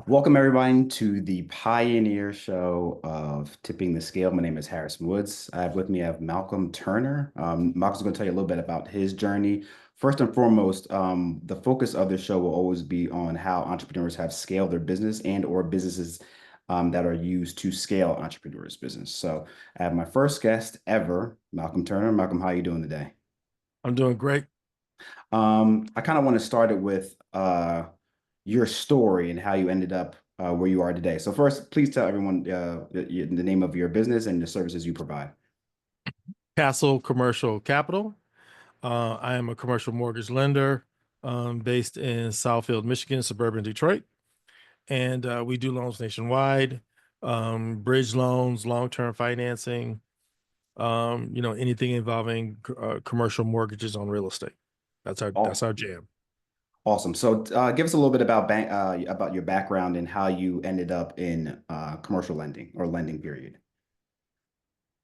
Welcome everybody to the pioneer show of Tipping the Scale. My name is Harrison Woods. I have Malcolm Turner. Malcolm's going to tell you a little bit about his journey. First and foremost, the focus of the show will always be on how entrepreneurs have scaled their business and or businesses that are used to scale entrepreneurs' business. So I have my first guest ever, Malcolm Turner. Malcolm, how are you doing today? I'm doing great. I kind of want to start it with your story and how you ended up where you are today. So first, please tell everyone the name of your business and the services you provide. Castle Commercial Capital. I am a commercial mortgage lender based in Southfield, Michigan, suburban Detroit. And we do loans nationwide, bridge loans, long-term financing, anything involving commercial mortgages on real estate. That's Oh, our jam. awesome. So give us a little bit about about your background and how you ended up in commercial lending or lending period.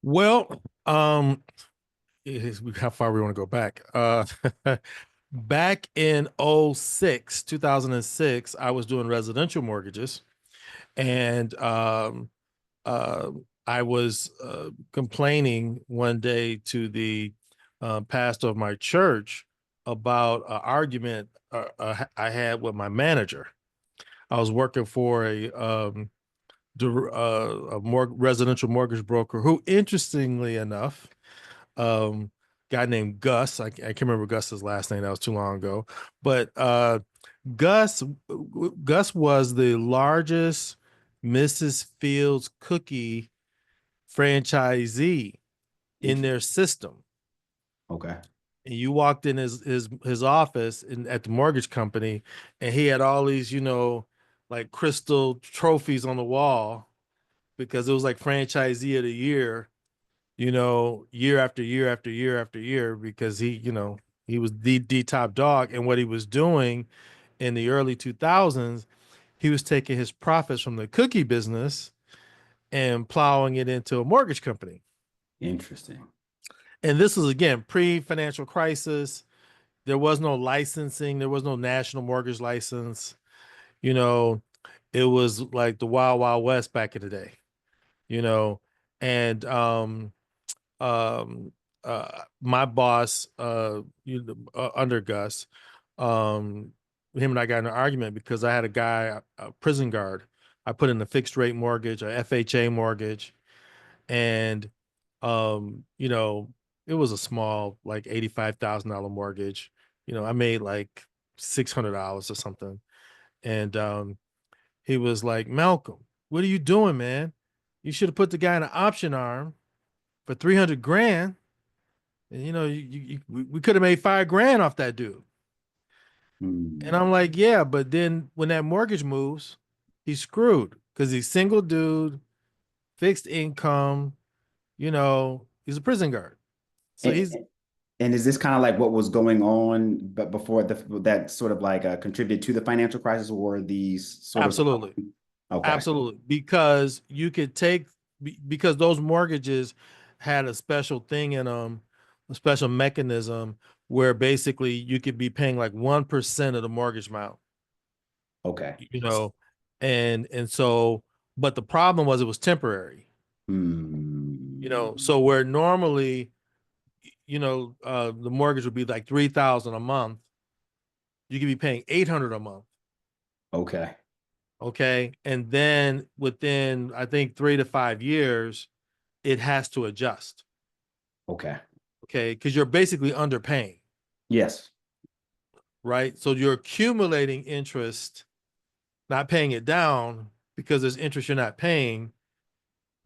Well, how far we want to go back. Back in 2006, I was doing residential mortgages, and uh, I was complaining one day to the pastor of my church about an argument I had with my manager. I was working for a residential mortgage broker who, interestingly enough, um, guy named Gus. I can't remember Gus's last name. That was too long ago. But Gus Gus was the largest Mrs. Fields cookie franchisee in their Interesting. system. Okay. And you walked in his office at the mortgage company, and he had all these, like crystal trophies on the wall because it was like franchisee of the year, year after year after year after year, because he was the top dog. And what he was doing in the early 2000s, he was taking his profits from the cookie business and plowing it into a mortgage company. Interesting. And this was again pre-financial crisis. There was no licensing, there was no national mortgage license. You know, it was like the wild wild west back in the day, you know. And um my boss under Gus, um him and I got in an argument because I had a guy, a prison guard. I put in a fixed rate mortgage, a FHA mortgage, and you know, it was a small, like $85,000 mortgage. I made like $600 or something. And he was like, Malcolm, what are you doing, man? You should have put the guy in an option arm for 300 grand. And we could have made 5 grand off that dude. And I'm Hmm. like, yeah, but then when that mortgage moves, he's screwed because he's single dude, fixed income, he's a prison guard. So And, he's and is this kind of like what was going on, but before that sort of like contributed to the financial crisis, or these sort of absolutely, okay. absolutely, because you could take, because those mortgages had a special thing in them, a special mechanism where basically you could be paying like 1% of the mortgage amount, Okay. you know, and so, but the problem was it was temporary, Hmm. so where normally, the mortgage would be like 3,000 a month, you could be paying 800 a month. Okay. Okay. And then within, I think, 3 to 5 years, it has to adjust. Okay. Okay. Because you're basically underpaying, Yes. right? So you're accumulating interest, not paying it down because there's interest you're not paying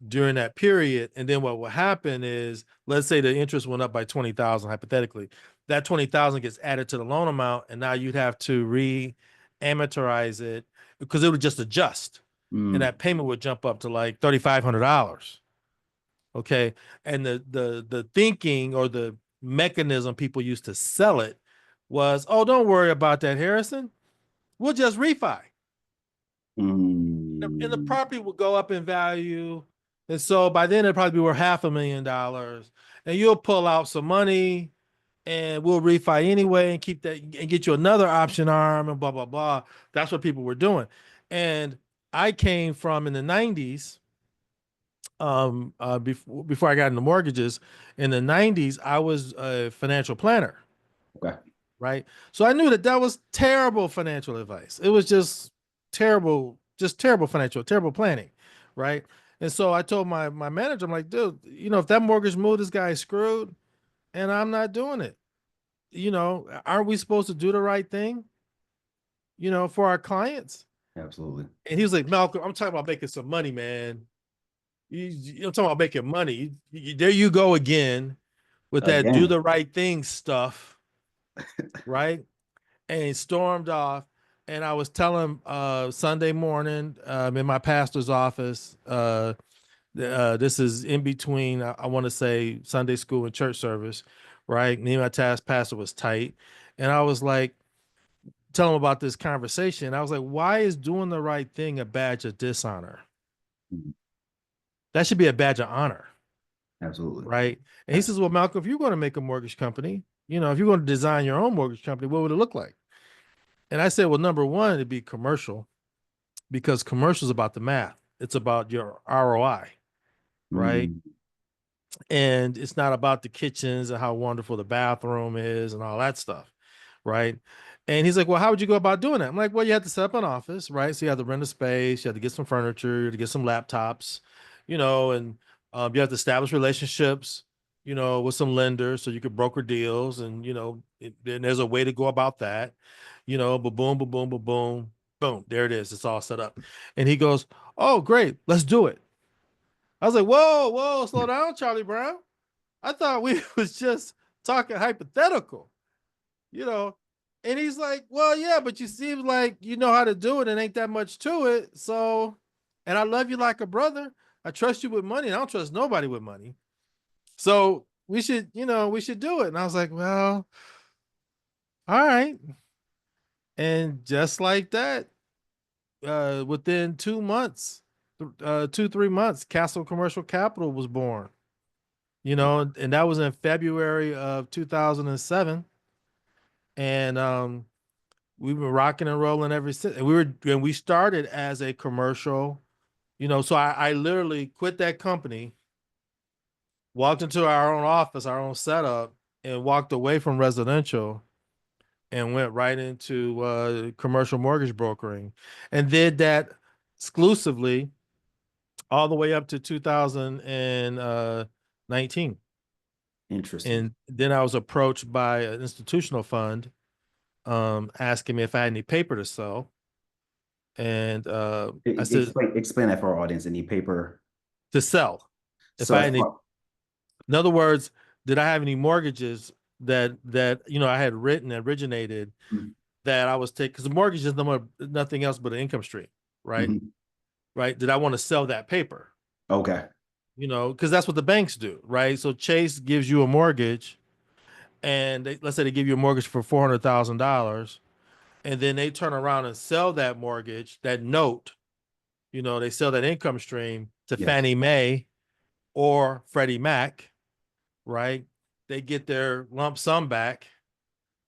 during that period. And then what will happen is, let's say the interest went up by 20,000, hypothetically, that 20,000 gets added to the loan amount. And now you'd have to amortize it because it would just adjust, and Mm. that payment would jump up to like $3,500. Okay. And the thinking or the mechanism people used to sell it was, oh, don't worry about that, Harrison. We'll just refi. And the Mm. property will go up in value. And so by then it'll probably be worth $500,000. And you'll pull out some money and we'll refi anyway and keep that and get you another option arm and blah, blah, blah. That's what people were doing. And I came from in the 90s, before I got into mortgages, in the 90s, I was a financial planner, Okay. right? So I knew that that was terrible financial advice. It was just terrible financial, terrible planning, right? And so I told my manager, I'm like, dude, if that mortgage move, this guy is screwed, and I'm not doing it. Aren't we supposed to do the right thing, for our clients? Absolutely. And he was like, Malcolm, I'm talking about making some money, man. I'm talking about making money. There you go again with that do Again. the right thing stuff, right? And he stormed off. And I was telling him Sunday morning in my pastor's office. This is in between, I want to say, Sunday school and church service, right? Me and my task pastor was tight. And I was like, telling him about this conversation. I was like, why is doing the right thing a badge of dishonor? Mhm. That should be a badge of honor, Absolutely. right? And he Absolutely. says, well, Malcolm, if you're going to make a mortgage company, if you're going to design your own mortgage company, what would it look like? And I said, well, number one, it'd be commercial because commercial is about the math. It's about your ROI, right? Mm, And it's not about the kitchens and how wonderful the bathroom is and all that stuff, right? And he's like, well, how would you go about doing that? I'm like, well, you have to set up an office, right? So you have to rent a space, you have to get some furniture, you have to get some laptops, and you have to establish relationships, with some lenders so you could broker deals, and then there's a way to go about that, but boom, boom, boom, boom, boom, boom, there it is, it's all set up. And he goes, oh, great, let's do it. I was like, whoa, whoa, slow down, Charlie Brown. I thought we was just talking hypothetical, you know. And he's like, well, yeah, but you seem like you know how to do it and ain't that much to it. So, and I love you like a brother. I trust you with money. And I don't trust nobody with money. So we should do it. And I was like, well, all right. And just like that, within 2 months, 3 months, Castle Commercial Capital was born. And that was in February of 2007. And we've been rocking and rolling ever since. And we started as a commercial, so I literally quit that company, walked into our own office, our own setup, and walked away from residential and went right into commercial mortgage brokering and did that exclusively all the way up to 2019. interesting. And then I was approached by an institutional fund asking me if I had any paper to sell. And I said, Explain that for our audience. Any paper. to sell. If So I as had any, far. in other words, did I have any mortgages that I had written and originated Mhm. that I was taking? Because the mortgage is nothing else but an income stream, right? Mhm. Right? Did I want to sell that paper? Okay. Because that's what the banks do, right? So Chase gives you a mortgage, and let's say they give you a mortgage for $400,000, and then they turn around and sell that mortgage, that note. They sell that income stream to Yes. Fannie Mae or Freddie Mac, right? They get their lump sum back,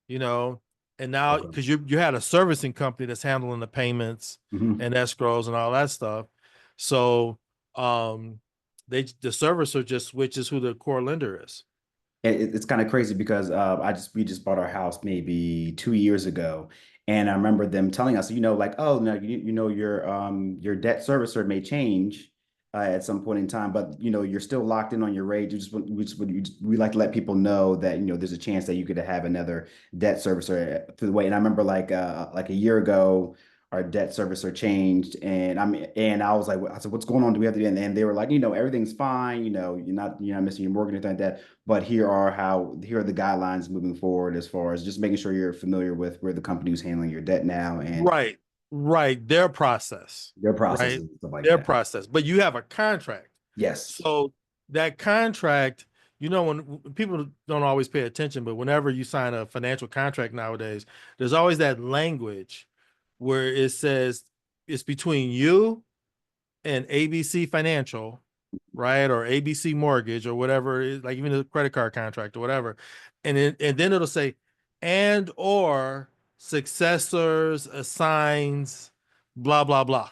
you know, and now Okay. because you had a servicing company that's handling the payments Mhm. and escrows and all that stuff. So the servicer just switches who the core lender is. It's kind of crazy because we just bought our house maybe 2 years ago, and I remember them telling us, like, oh no, your debt servicer may change at some point in time, but you're still locked in on your rate. We like to let people know that there's a chance that you could have another debt servicer through the way. And I remember like a year ago, our debt servicer changed, and I was like, I said, what's going on? Do we have to? And they were like, everything's fine. You're not missing your mortgage or anything like that. But here are the guidelines moving forward as far as just making sure you're familiar with where the company is handling your debt now and Right, right. Their process, their processes right? and stuff like Their that. process. But you have a contract. Yes. So that contract, when people don't always pay attention, but whenever you sign a financial contract nowadays, there's always that language where it says it's between you and ABC Financial, right? Or ABC Mortgage or whatever it is, like even a credit card contract or whatever. And then it'll say and or successors, assigns, blah, blah, blah,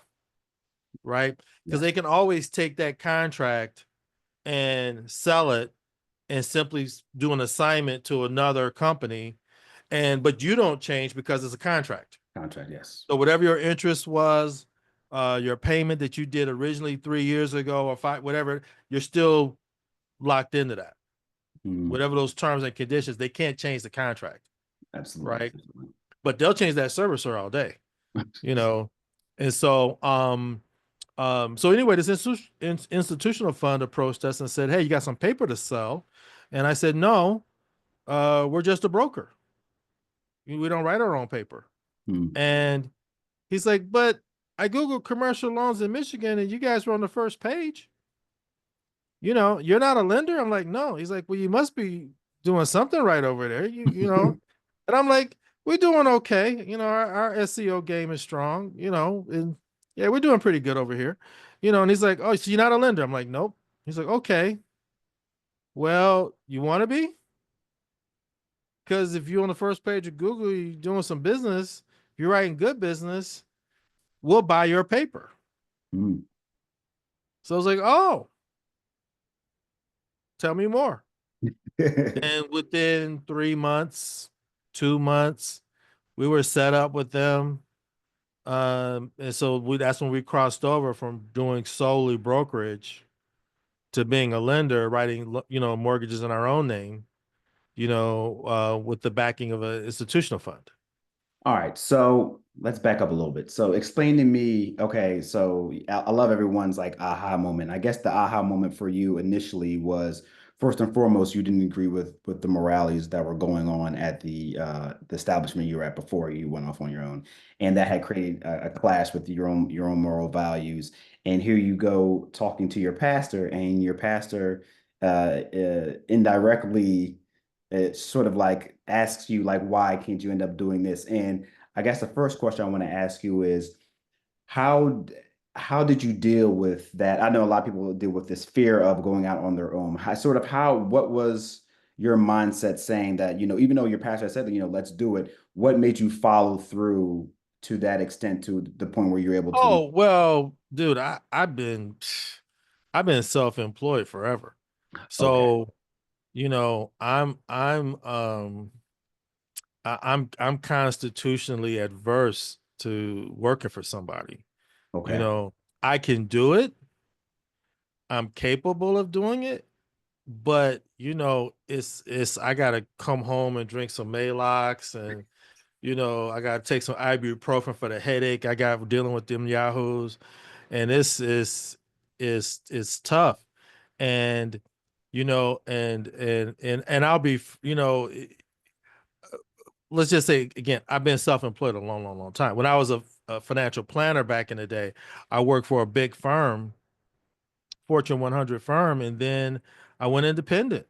right? Because they Yes. can always take that contract and sell it and simply do an assignment to another company. And but you don't change because it's a contract. Contract. Yes. So whatever your interest was, your payment that you did originally 3 years ago or five, whatever, you're still locked into that. Mm, Whatever those terms and conditions, they can't change the contract, absolutely. right? Absolutely. But they'll change that servicer all day, you know. And so anyway, this institutional fund approached us and said, "Hey, you got some paper to sell?" And I said, "No, we're just a broker. We don't write our own paper." Mm. And he's like, "But I Googled commercial loans in Michigan and you guys were on the first page. You're not a lender?" I'm like, "No." He's like, "Well, you must be doing something right over there. You know." And I'm like, "We're doing okay. Our SEO game is strong, and yeah, we're doing pretty good over here." And he's like, "Oh, so you're not a lender?" I'm like, "Nope." He's like, "Okay. Well, you want to be? Because if you're on the first page of Google, you're doing some business, you're writing good business, we'll buy your paper." Mm. So I was like, "Oh, tell me more." And within 3 months, 2 months, we were set up with them. And so that's when we crossed over from doing solely brokerage to being a lender, writing, mortgages in our own name, with the backing of an institutional fund. All right, so let's back up a little bit. So explain to me, okay, so I love everyone's like aha moment. I guess the aha moment for you initially was first and foremost, you didn't agree with the moralities that were going on at the establishment you were at before you went off on your own. And that had created a clash with your own moral values. And here you go talking to your pastor, and your pastor indirectly it sort of like asks you like why can't you end up doing this? And I guess the first question I want to ask you is how how did you deal with that? I know a lot of people deal with this fear of going out on their own. What was your mindset saying that, even though your pastor said that, let's do it, what made you follow through to that extent to the point where you're able to? Oh, well, dude, I've been self-employed forever. Okay, So, I'm constitutionally adverse to working for somebody. You okay. know, I can do it. I'm capable of doing it, but it's I gotta come home and drink some Malox, and I gotta take some ibuprofen for the headache. I got dealing with them yahoos, and it's tough. And and I'll be, let's just say again, I've been self-employed a long, long, long time. When I was a financial planner back in the day, I worked for a big firm, Fortune 100 firm, and then I went independent.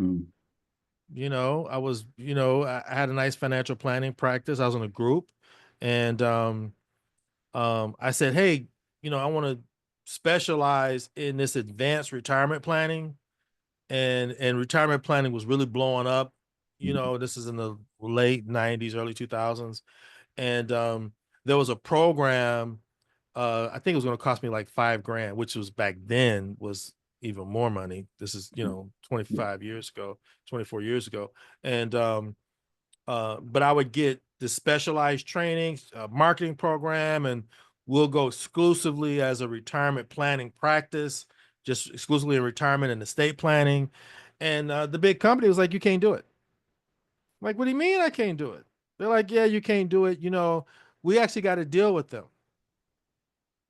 Mm, I had a nice financial planning practice. I was in a group, and I said, "Hey, I want to specialize in this advanced retirement planning." And retirement planning was really blowing up. mm, This is in the late 90s, early 2000s. And there was a program, I think it was going to cost me like 5 grand, which was back then was even more money. This is, mm, yeah. 25 years ago, 24 years ago. And but I would get the specialized training, marketing program, and we'll go exclusively as a retirement planning practice, just exclusively in retirement and estate planning. And the big company was like, "You can't do it." I'm like, "What do you mean I can't do it?" They're like, "Yeah, you can't do it. We actually got to deal with them."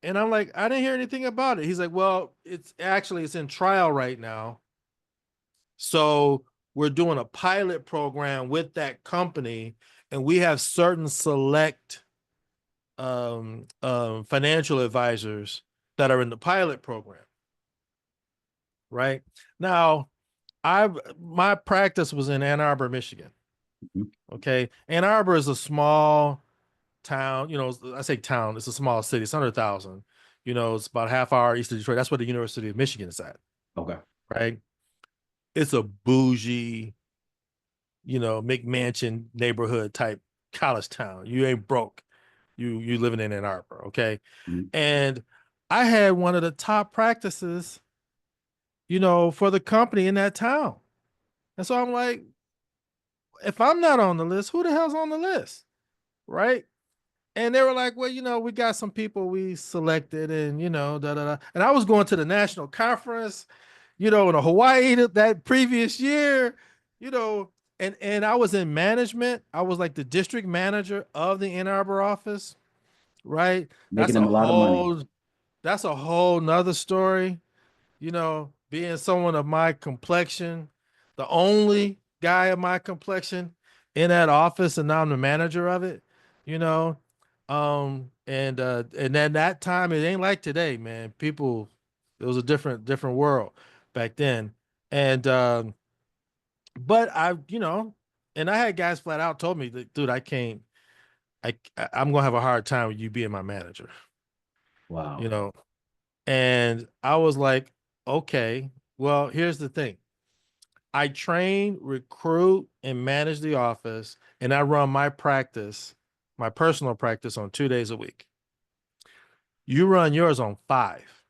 And I'm like, "I didn't hear anything about it." He's like, "Well, it's in trial right now. So we're doing a pilot program with that company, and we have certain select financial advisors that are in the pilot program." Right now, my practice was in Ann Arbor, Michigan. Mhm. Okay, Ann Arbor is a small town. I say town; it's a small city. It's 100,000. It's about a half hour east of Detroit. That's where the University of Michigan is at. Okay. Right, it's a bougie, McMansion neighborhood type college town. You ain't broke. You living in Ann Arbor, okay? Mm. And I had one of the top practices, for the company in that town. And so I'm like, if I'm not on the list, who the hell's on the list? Right. And they were like, well, we got some people we selected and, da da da. And I was going to the national conference, in Hawaii that previous year, you know, and I was in management. I was like the district manager of the Ann Arbor office, right? Making That's them a a lot of money. whole, that's a whole nother story, being someone of my complexion, the only guy of my complexion in that office, and now I'm the manager of it, you know. And then that time it ain't like today, man. People, it was a different world back then. And but and I had guys flat out told me that, dude, I can't, I'm gonna have a hard time with you being my manager, you Wow. know. And I was like, okay, well, here's the thing. I train, recruit, and manage the office, and I run my practice, my personal practice on 2 days a week. You run yours on 5,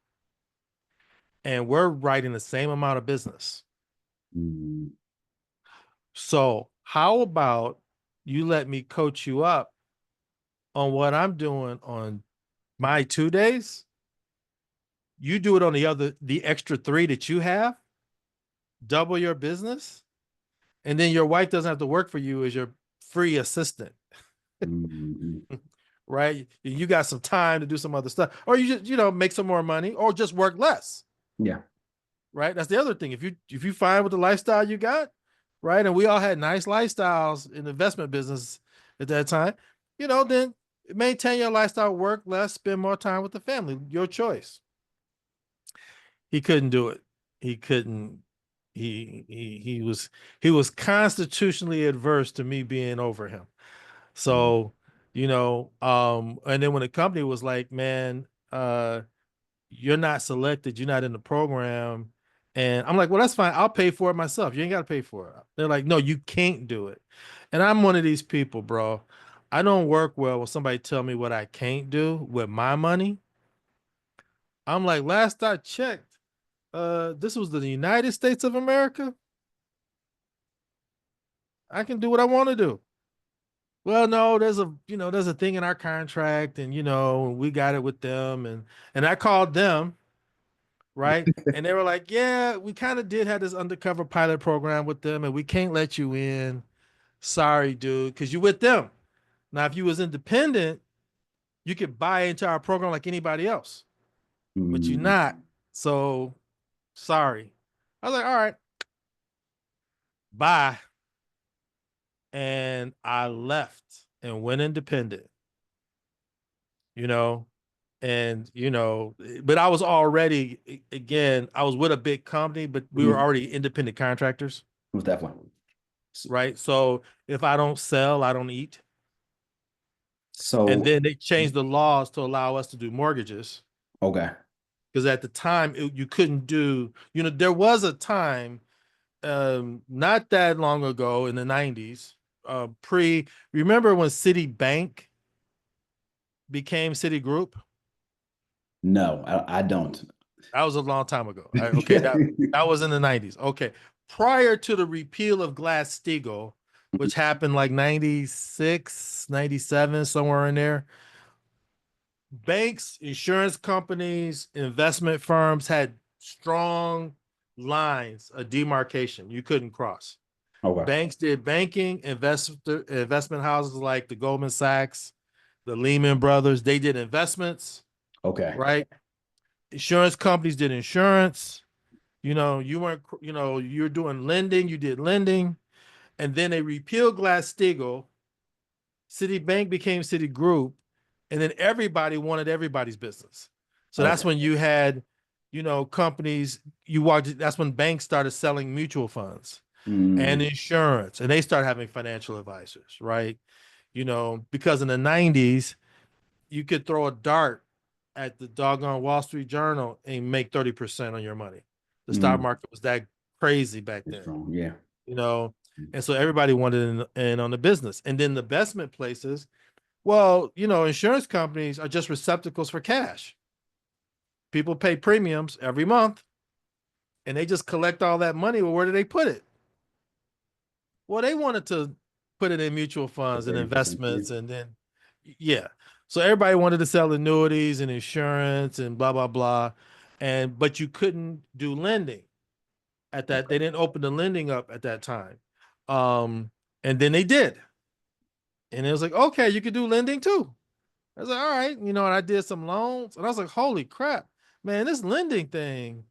and we're writing the same amount of business. Mm. So, how about you let me coach you up on what I'm doing on my 2 days? You do it on the extra 3 that you have, double your business, and then your wife doesn't have to work for you as your free assistant. Mm. Right? You got some time to do some other stuff, or you just make some more money, or just work less. Yeah. Right? That's the other thing. If you find with the lifestyle you got, right, and we all had nice lifestyles in the investment business at that time, then maintain your lifestyle, work less, spend more time with the family. Your choice. He couldn't do it. He couldn't. He was constitutionally adverse to me being over him. Mm. So, and then when the company was like, man, you're not selected, you're not in the program. And I'm like, well, that's fine. I'll pay for it myself. You ain't got to pay for it. They're like, no, you can't do it. And I'm one of these people, bro. I don't work well when somebody tell me what I can't do with my money. I'm like, last I checked, this was the United States of America. I can do what I want to do. Well, no, there's a thing in our contract, and we got it with them, and I called them, right? And they were like, yeah, we kind of did have this undercover pilot program with them, and we can't let you in. Sorry, dude, because you with them. Now, if you was independent, you could buy into our program like anybody else, but you're Mm. not. So sorry. I was like, all right, bye. And I left and went independent, you know, but I was already, again, I was with a big company, but we were Mhm. already independent contractors. Most definitely. S- Right? So if I don't sell, I don't eat. And So, then they changed the laws to allow us to do mortgages okay. because at the time you couldn't do, there was a time not that long ago in the 90s, remember when Citibank became Citigroup? No, I don't. That was a long time ago. Okay, that was in the 90s. Okay. Prior to the repeal of Glass-Steagall, which happened like 96, 97, somewhere in there, banks, insurance companies, investment firms had strong lines of demarcation you couldn't cross. Okay. Banks did banking, investment houses like the Goldman Sachs, the Lehman Brothers, they did investments, Okay. right? Insurance companies did insurance. You weren't, you're doing lending, you did lending. And then they repealed Glass-Steagall. Citibank became Citigroup, and then everybody wanted everybody's business. So that's Okay. when you had, companies, that's when banks started selling mutual funds and Mm. insurance, and they started having financial advisors, right? Because in the 90s, you could throw a dart at the doggone Wall Street Journal and make 30% on your money. The stock Mm. market was that crazy back It's then, strong. Yeah. you know, and so everybody wanted in on the business. And then the investment places, Well, insurance companies are just receptacles for cash. People pay premiums every month and they just collect all that money. Well, where do they put it? Well, they wanted to put it in mutual The funds and 30%. Yeah. investments, and then yeah. So everybody wanted to sell annuities and insurance and blah blah blah. And but you couldn't do lending at that. Okay. They didn't open the lending up at that time. And then they did. And it was like, okay, you could do lending too. I was like, all right, and I did some loans, and I was like, holy crap, man, this lending thing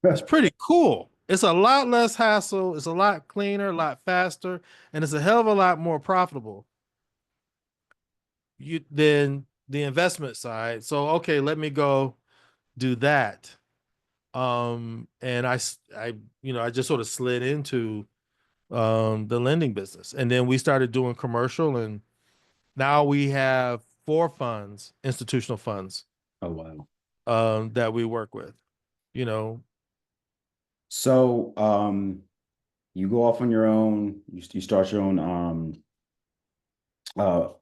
is pretty cool. It's a lot less hassle, it's a lot cleaner, a lot faster, and it's a hell of a lot more profitable than the investment side. So okay, let me go do that. And I just sort of slid into the lending business, and then we started doing commercial, and now we have four funds, institutional funds, Oh, wow. that we work with. You know, So, you go off on your own, you start your own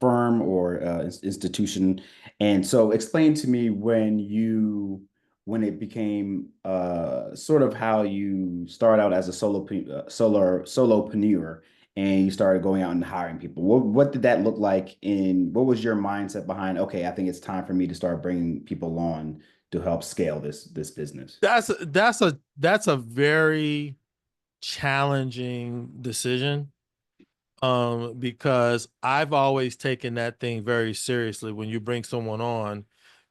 firm or institution. And so explain to me when it became sort of how you start out as a solopreneur and you started going out and hiring people. What did that look like in what was your mindset behind, okay, I think it's time for me to start bringing people on to help scale this business? that's a very challenging decision, because I've always taken that thing very seriously when you bring someone on,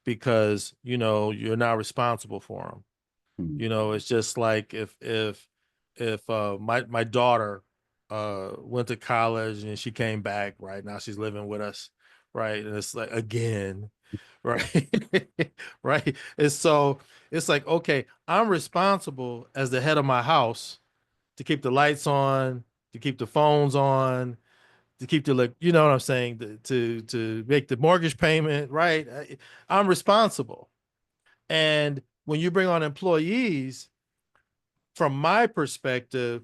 because you're not responsible for them. Hmm. It's just like if my daughter went to college and she came back, right now she's living with us, right, and it's like again, right, right, and so it's like, okay, I'm responsible as the head of my house to keep the lights on, to keep the phones on, to keep the, like, you know what I'm saying, to make the mortgage payment, right? I'm responsible. And when you bring on employees, from my perspective,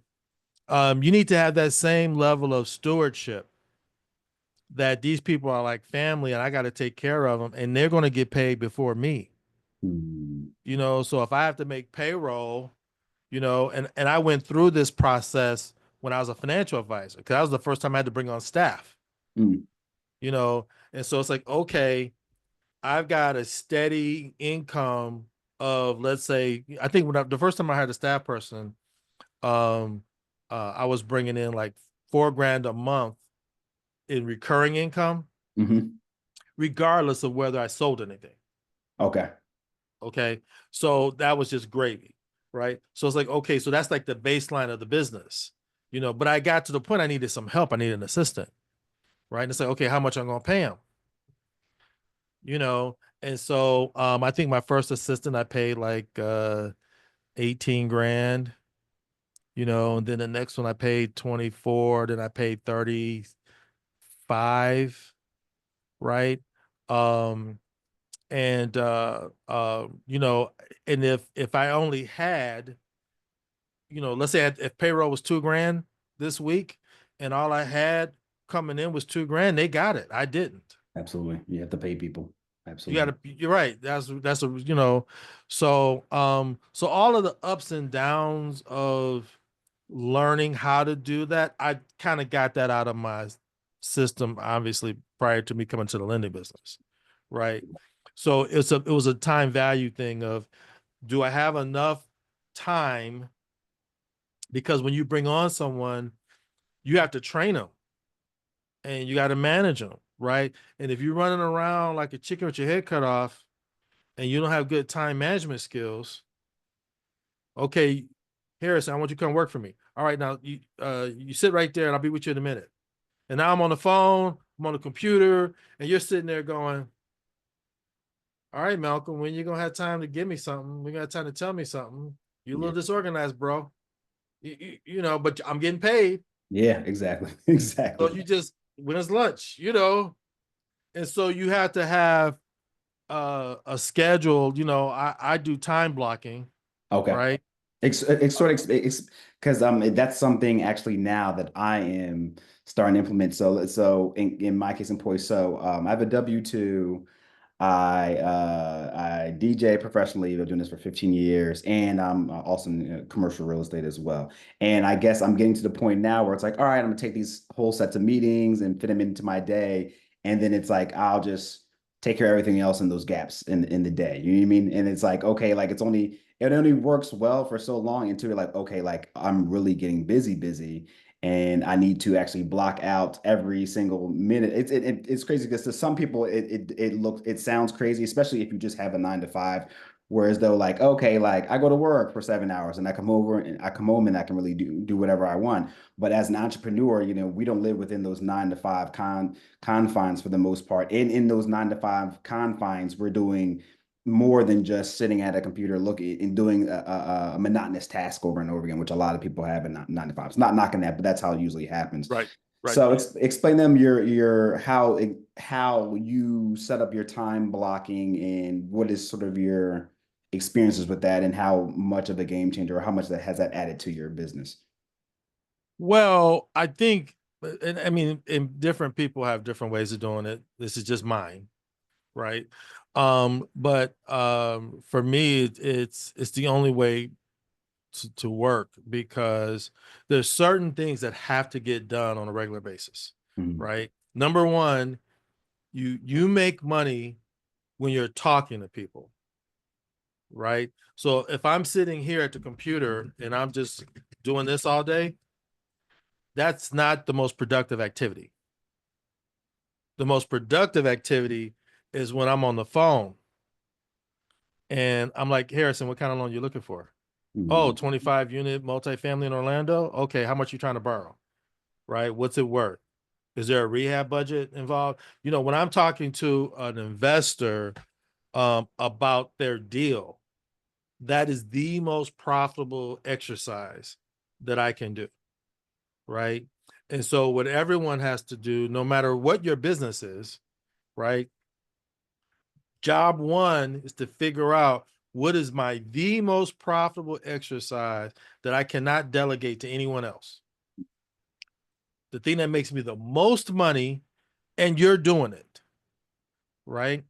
you need to have that same level of stewardship, that these people are like family and I got to take care of them and they're going to get paid before me. Hmm. So if I have to make payroll, and I went through this process when I was a financial advisor, because that was the first time I had to bring on staff, Hmm. you know, and so it's like, okay, I've got a steady income of, let's say, I think the first time I had a staff person, um, I was bringing in like 4 grand a month in recurring income, Hmm. regardless of whether I sold anything. Okay. Okay. So that was just gravy. Right. So it's like, okay, so that's like the baseline of the business, but I got to the point I needed some help. I needed an assistant. Right. And it's like, okay, how much I'm going to pay him? And so I think my first assistant I paid like 18 grand, and then the next one I paid 24, then I paid 35, right? Um and and if I only had, let's say if payroll was 2 grand this week and all I had coming in was 2 grand, they got it. I didn't. Absolutely. You have to pay people. You Absolutely. gotta, you're right. That's a, so all of the ups and downs of learning how to do that, I kind of got that out of my system, obviously, prior to me coming to the lending business. Right. So it was a time value thing of, do I have enough time? Because when you bring on someone, you have to train them and you got to manage them, right? And if you're running around like a chicken with your head cut off and you don't have good time management skills, okay, Harrison, I want you to come work for me. All right, now you sit right there and I'll be with you in a minute. And now I'm on the phone, I'm on the computer, and you're sitting there going, all right, Malcolm, when you gonna have time to give me something? We got time to tell me something. You're a Yeah. little disorganized, bro. But I'm getting paid. Yeah, exactly. So Exactly. you just, when it's lunch. And so you have to have a schedule. I do time blocking, Okay. right? It's sort of because that's something actually now that I am start and implement. So in my case in point, I have a W-2. I DJ professionally. I've been doing this for 15 years, and I'm also in commercial real estate as well. And I guess I'm getting to the point now where it's like, all right, I'm gonna take these whole sets of meetings and fit them into my day, and then it's like I'll just take care of everything else in those gaps in the day. You know what I mean? And it's like, okay, like it only works well for so long until you're like, okay, like I'm really getting busy, and I need to actually block out every single minute. It's crazy because to some people it sounds crazy, especially if you just have a 9 to 5. Whereas though, like, okay, like I go to work for 7 hours and I come home and I can really do whatever I want. But as an entrepreneur, we don't live within those 9 to 5 confines for the most part. In those 9 to 5 confines, we're doing more than just sitting at a computer looking and doing a monotonous task over and over again, which a lot of people have in 9 to 5. It's not knocking that, but that's how it usually happens. Right, right. So explain them your how you set up your time blocking and what is sort of your experiences with that and how much of a game changer or how much that has that added to your business. Well, I think, and I mean, and different people have different ways of doing it. This is just mine, right? But for me, it's the only way to work because there's certain things that have to get done on a regular basis, Mhm. right? Number one, you make money when you're talking to people, right? So if I'm sitting here at the computer and I'm just doing this all day, that's not the most productive activity. The most productive activity is when I'm on the phone and I'm like, Harrison, what kind of loan you looking for? Oh, Mhm. 25 unit multifamily in Orlando. Okay, how much you trying to borrow? Right? What's it worth? Is there a rehab budget involved? When I'm talking to an investor about their deal, that is the most profitable exercise that I can do. Right. And so, what everyone has to do, no matter what your business is, right? Job one is to figure out what is the most profitable exercise that I cannot delegate to anyone else. The thing that makes me the most money, and you're doing it, right?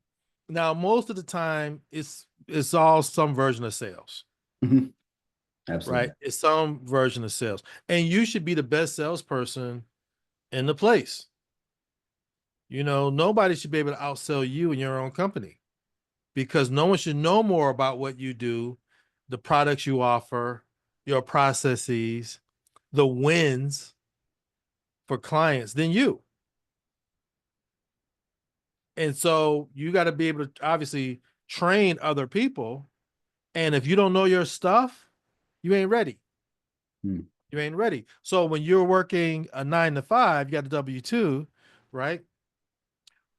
Now, most of the time, it's all some version of sales, Mhm. right? Absolutely. It's some version of sales, and you should be the best salesperson in the place. Nobody should be able to outsell you in your own company because no one should know more about what you do, the products you offer, your processes, the wins for clients than you. And so you got to be able to obviously train other people. And if you don't know your stuff, you ain't ready. Mm. You ain't ready. So when you're working a 9 to 5, you got a W-2, right?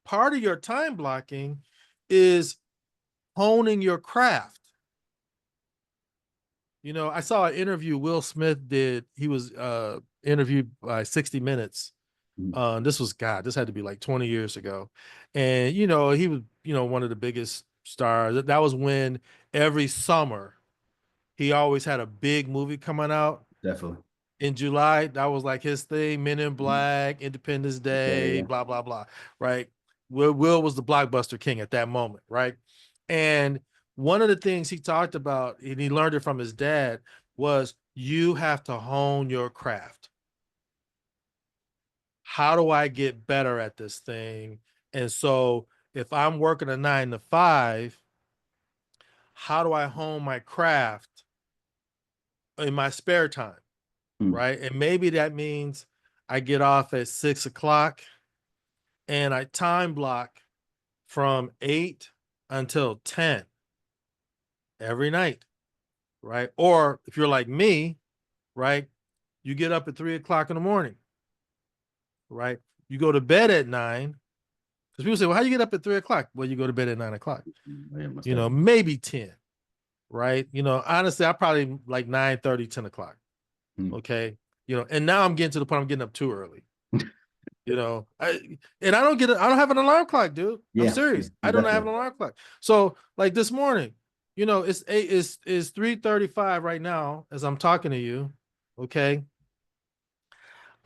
Part of your time blocking is honing your craft. I saw an interview Will Smith did. He was interviewed by 60 Minutes. Mm. This had to be like 20 years ago. And, he was, one of the biggest stars. That was when every summer he always had a big movie coming out Definitely. in July. That was like his thing, Men in Mm. Black, Independence Yeah, Day, yeah. blah, blah, blah. Right. Will was the blockbuster king at that moment. Right. And one of the things he talked about, and he learned it from his dad, was you have to hone your craft. How do I get better at this thing? And so if I'm working a 9 to 5, how do I hone my craft in my spare time? Mm. Right. And maybe that means I get off at 6 o'clock and I time block from 8 until 10 every night. Right. Or if you're like me, right, you get up at 3 o'clock in the morning. Right. You go to bed at 9. Because people say, well, how do you get up at 3 o'clock? Well, you go to bed at 9 o'clock, Yeah, most definitely. maybe 10. Right. Honestly, I probably like 9:30, 10 o'clock. Mm. Okay. And now I'm getting to the point I'm getting up too early. And I don't have an alarm clock, dude. I'm Yeah, serious. I do not have definitely. an alarm clock. So like this morning, it's 3:35 right now as I'm talking to you. Okay.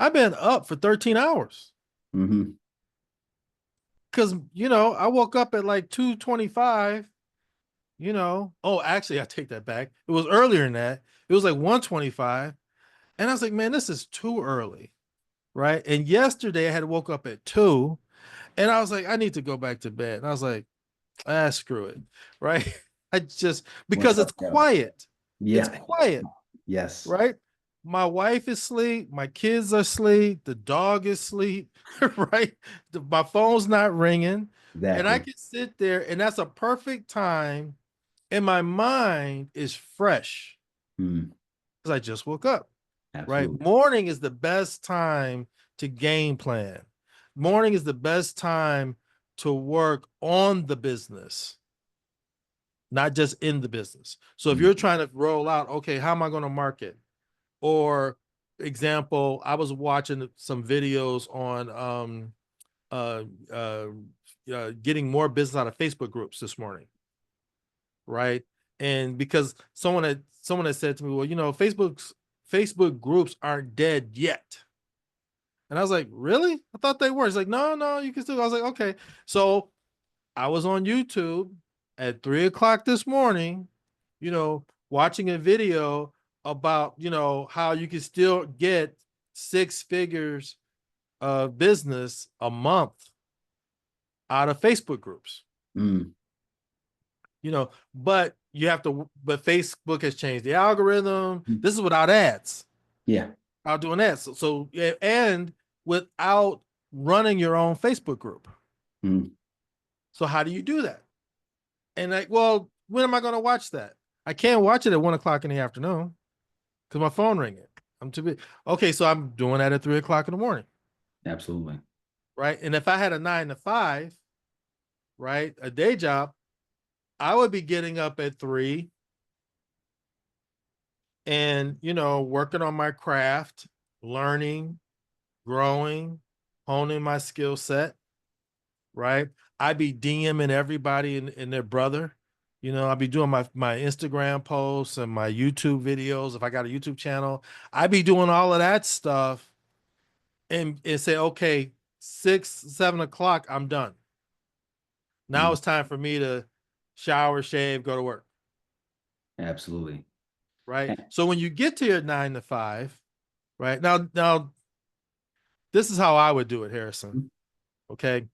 I've been up for 13 hours. Hmm. Cause I woke up at like 2:25, Oh, actually, I take that back. It was earlier than that. It was like 1:25. And I was like, man, this is too early. Right. And yesterday I had woke up at 2 and I was like, I need to go back to bed. And I was like, screw it. Right. I just What's because up, it's yo? quiet. It's Yeah. quiet. Yes. Right. My wife is asleep. My kids are asleep. The dog is asleep. Right. My phone's not ringing. And I Exactly. can sit there, and that's a perfect time. And my mind is fresh Mm, because I just woke up. Right. absolutely. Morning is the best time to game plan. Morning is the best time to work on the business, not just in the business. So if Mm, you're trying to roll out, okay, how am I going to market? Or example, I was watching some videos on uh, uh, getting more business out of Facebook groups this morning, right? And because someone had said to me, well, Facebook groups aren't dead yet. And I was like, really? I thought they were. It's like, no, no, you can still. I was like, okay. So I was on YouTube at 3 o'clock this morning, watching a video about, how you can still get 6 figures of business a month out of Facebook groups, mm, but but Facebook has changed the algorithm. mm. This is without ads. Yeah. Out doing that. So yeah, and without running your own Facebook group. Mm, So how do you do that? And like, well, when am I going to watch that? I can't watch it at 1 o'clock in the afternoon because my phone ringing. I'm too big. Okay, so I'm doing that at 3 o'clock in the morning, absolutely. right? And if I had a 9 to 5, right, a day job, I would be getting up at 3 and working on my craft, learning, growing, honing my skill set, right? I'd be DMing everybody and their brother. I'd be doing my Instagram posts and my YouTube videos. If I got a YouTube channel, I'd be doing all of that stuff and say, okay, 6, 7 o'clock, I'm done. Now Mm, it's time for me to shower, shave, go to work. absolutely. Right. Eh, So when you get to your 9 to 5, right now, this is how I would do it, Harrison. Okay.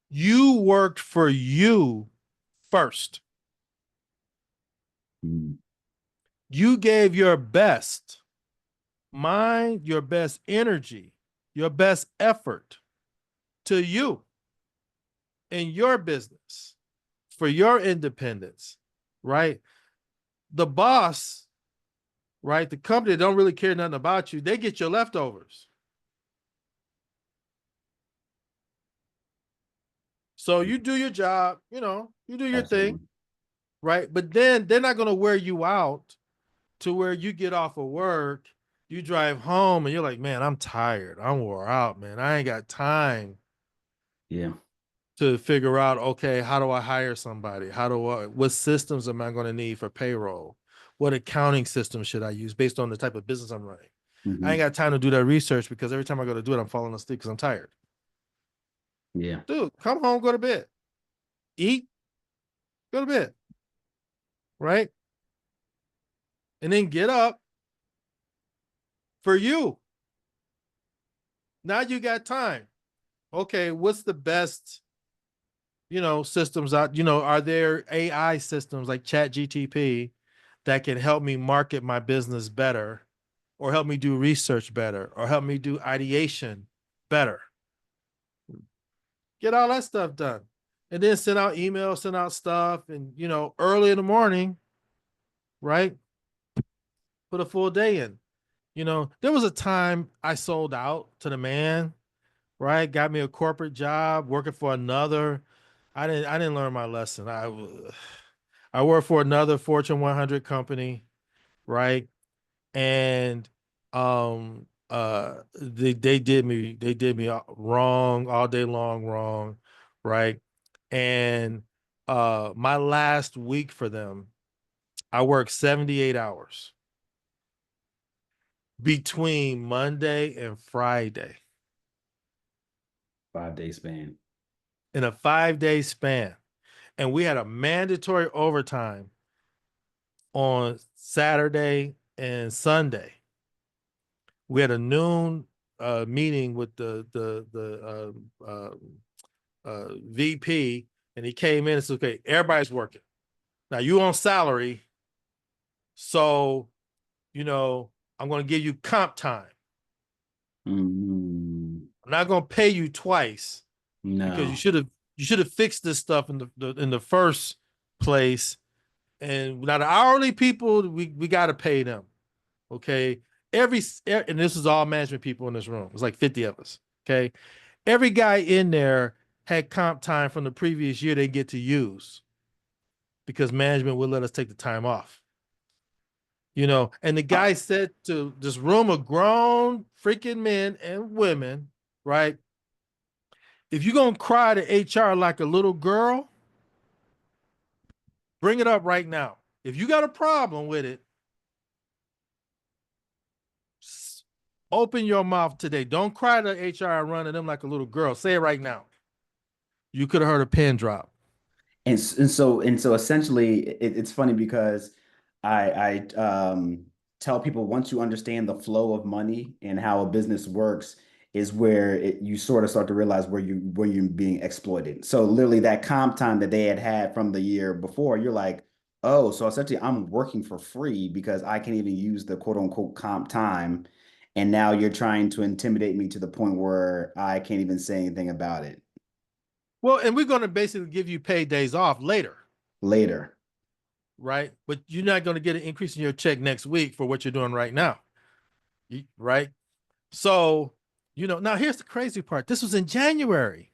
You worked for you first. mm, You gave your best mind, your best energy, your best effort to you in your business for your independence, right? The boss, right? The company that don't really care nothing about you, they get your leftovers. So you do your job, you do your thing, absolutely. right? But then they're not going to wear you out to where you get off of work, you drive home and you're like, man, I'm tired. I'm wore out, man. I ain't got time Yeah. to figure out, okay, how do I hire somebody? What systems am I going to need for payroll? What accounting system should I use based on the type of business I'm running? I ain't Hmm. got time to do that research because every time I go to do it, I'm falling asleep because I'm tired. Yeah. Dude, come home, go to bed, eat, go to bed, right? And then get up for you. Now you got time. Okay, what's the best, systems out? Are there AI systems like Chat GTP that can help me market my business better or help me do research better or help me do ideation better? Get all that stuff done. And then send out emails, send out stuff, and early in the morning, right? Put a full day in. There was a time I sold out to the man, right? Got me a corporate job working for another. I didn't learn my lesson. I worked for another Fortune 100 company, right? And they did me wrong all day long, wrong, right? And my last week for them, I worked 78 hours. between Monday and Friday 5 day span. in a 5 day span. And we had a mandatory overtime on Saturday and Sunday. We had a noon meeting with the VP, and he came in and said, "Okay, everybody's working now. You on salary, so you know I'm going to give you comp time. Mm, I'm not going to pay you twice because no. you should have fixed this stuff in the first place. And now the hourly people, we got to pay them. Okay, and this is all management people in this room. It's like 50 of us. Okay, every guy in there had comp time from the previous year they get to use because management would let us take the time off. And the Uh, guy said to this room of grown freaking men and women, right? If you're gonna cry to HR like a little girl, bring it up right now. If you got a problem with it, open your mouth today. Don't cry to HR and run to them like a little girl. Say it right now. You could have heard a pin drop. and so essentially it's funny because I tell people once you understand the flow of money and how a business works is where you sort of start to realize where you're being exploited. So literally that comp time that they had from the year before, you're like, oh, so essentially I'm working for free because I can't even use the quote unquote comp time. And now you're trying to intimidate me to the point where I can't even say anything about it Well, and we're going to basically give you paid days off later, later. right? But you're not going to get an increase in your check next week for what you're doing right now, right? So, now here's the crazy part. This was in January,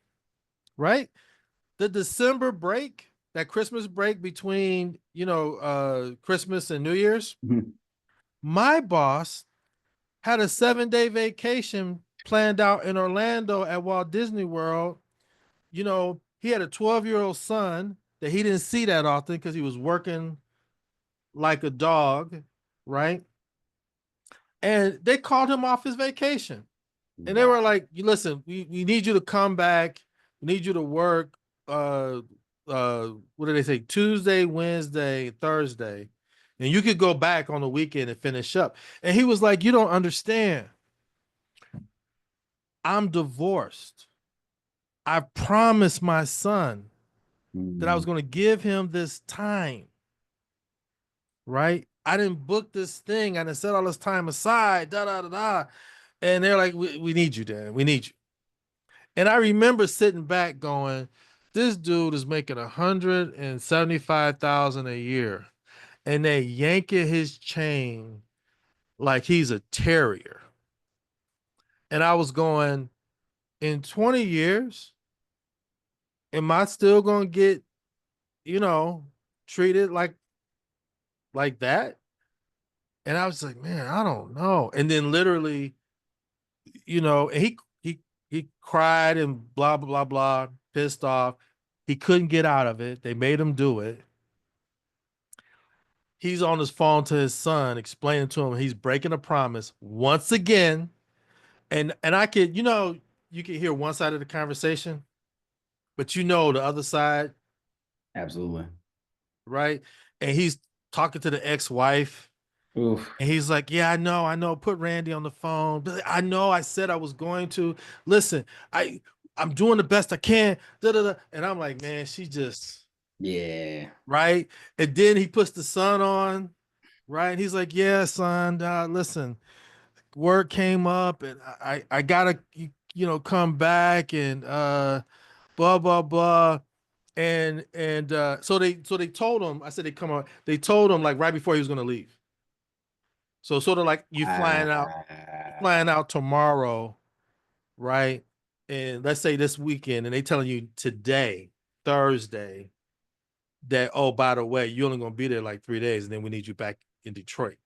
right? The December break, that Christmas break between, Christmas and New Year's, my boss had a 7 day vacation planned out in Orlando at Walt Disney World. He had a 12-year-old son that he didn't see that often because he was working like a dog, right? And they called him off his vacation. And they were Wow. like, "You listen, we need you to come back. We need you to work uh what did they say? Tuesday, Wednesday, Thursday. And you could go back on the weekend and finish up." And he was like, "You don't understand. I'm divorced. I promised my son that I was Mm. going to give him this time, right? I didn't book this thing. I didn't set all this time aside, da da da da." And they're like, we need you, Dan. We need you. And I remember sitting back going, this dude is making 175,000 a year. And they yanking his chain like he's a terrier. And I was going, in 20 years, am I still gonna get, you know, treated like that? And I was like, man, I don't know. And then literally, and he cried and blah blah blah blah, pissed off. He couldn't get out of it. They made him do it. He's on his phone to his son, explaining to him he's breaking a promise once again. And I could, you can hear one side of the conversation, but the other side, Absolutely. right? And he's talking to the ex-wife, Oof. and he's like, "Yeah, I know. Put Randy on the phone. I know. I said I was going to. Listen, I'm doing the best I can." Da, da, da. And I'm like, man, she just Yeah. right. And then he puts the son on, right? And he's like, "Yeah, son. Listen, work came up, and I gotta come back, and blah blah blah." And so they told him. I said they come on. They told him like right before he was gonna leave. So sort of like you flying out tomorrow, right? And let's say this weekend, and they telling you today, Thursday, that, oh, by the way, you're only gonna be there like 3 days, and then we need you back in Detroit,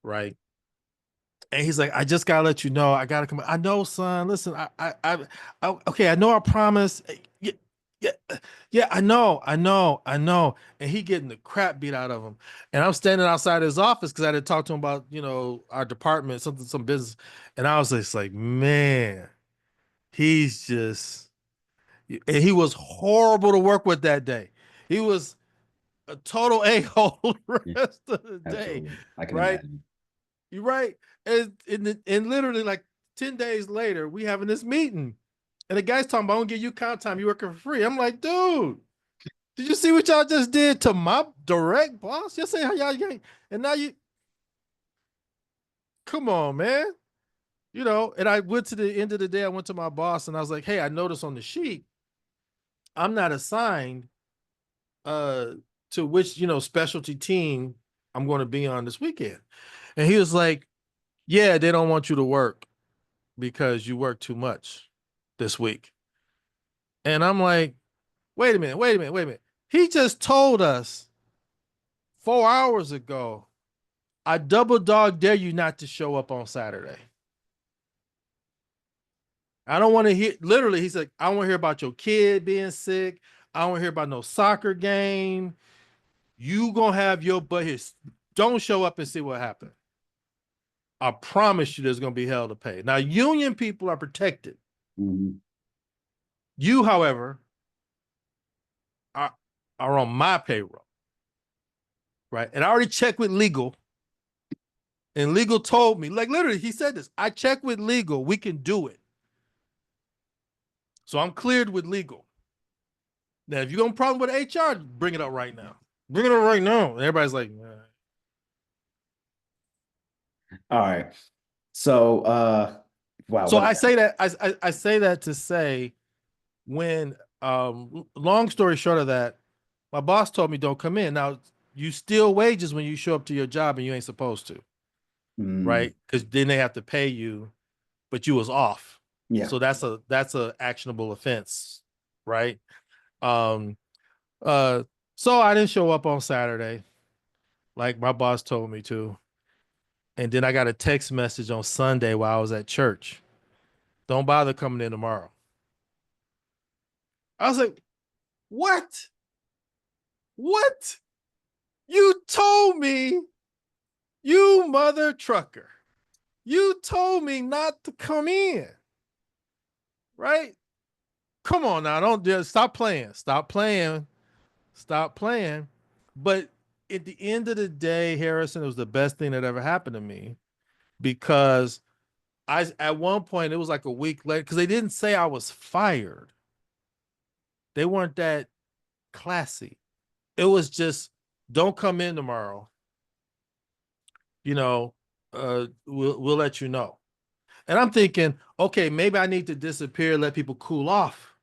right? And he's like, I just gotta let you know, I gotta come. I know, son. Listen, okay, I know I promised. Yeah, yeah, I know. And he getting the crap beat out of him. And I'm standing outside his office because I had to talk to him about, our department, something, some business. And I was just like, man, he's just, and he was horrible to work with that day. He was a total a-hole the Yeah, rest of the day, absolutely. I can right? imagine. You're right. And literally like 10 days later, we having this meeting. And the guy's talking about, I'm gonna give you comp time, you working for free. I'm like, dude, did you see what y'all just did to my direct boss? Just say how y'all gang. And now you come on, man. And I went to the end of the day, I went to my boss and I was like, hey, I noticed on the sheet, I'm not assigned uh to which, specialty team I'm going to be on this weekend. And he was like, yeah, they don't want you to work because you work too much this week. And I'm like, wait a minute. He just told us 4 hours ago, I double dog dare you not to show up on Saturday. I don't want to hear, literally, he's like, I don't want to hear about your kid being sick. I don't want to hear about no soccer game. You gonna have your butt here. Don't show up and see what happens. I promise you there's gonna be hell to pay. Now, union people are protected. Mhm. You, however, are, are on my payroll, right? And I already checked with legal, and legal told me, like literally, he said this. I checked with legal, we can do it. So I'm cleared with legal. Now, if you got a problem with HR, bring it up right now. Bring it up right now. And everybody's like, nah. All right. So, wow, So what? I say that I say that to say when long story short of that, my boss told me don't come in. Now you steal wages when you show up to your job and you ain't supposed to, Mm, right? Because then they have to pay you, but you was off. yeah. So that's a actionable offense, right? Um uh so I didn't show up on Saturday, like my boss told me to. And then I got a text message on Sunday while I was at church. Don't bother coming in tomorrow. I was like, what? What? You told me, you mother trucker. You told me not to come in, right? Come on now. Don't just stop playing. Stop playing. Stop playing. But at the end of the day, Harrison, it was the best thing that ever happened to me because at one point it was like a week later because they didn't say I was fired. They weren't that classy. It was just don't come in tomorrow. You know, we'll let you know. And I'm thinking, okay, maybe I need to disappear, let people cool off,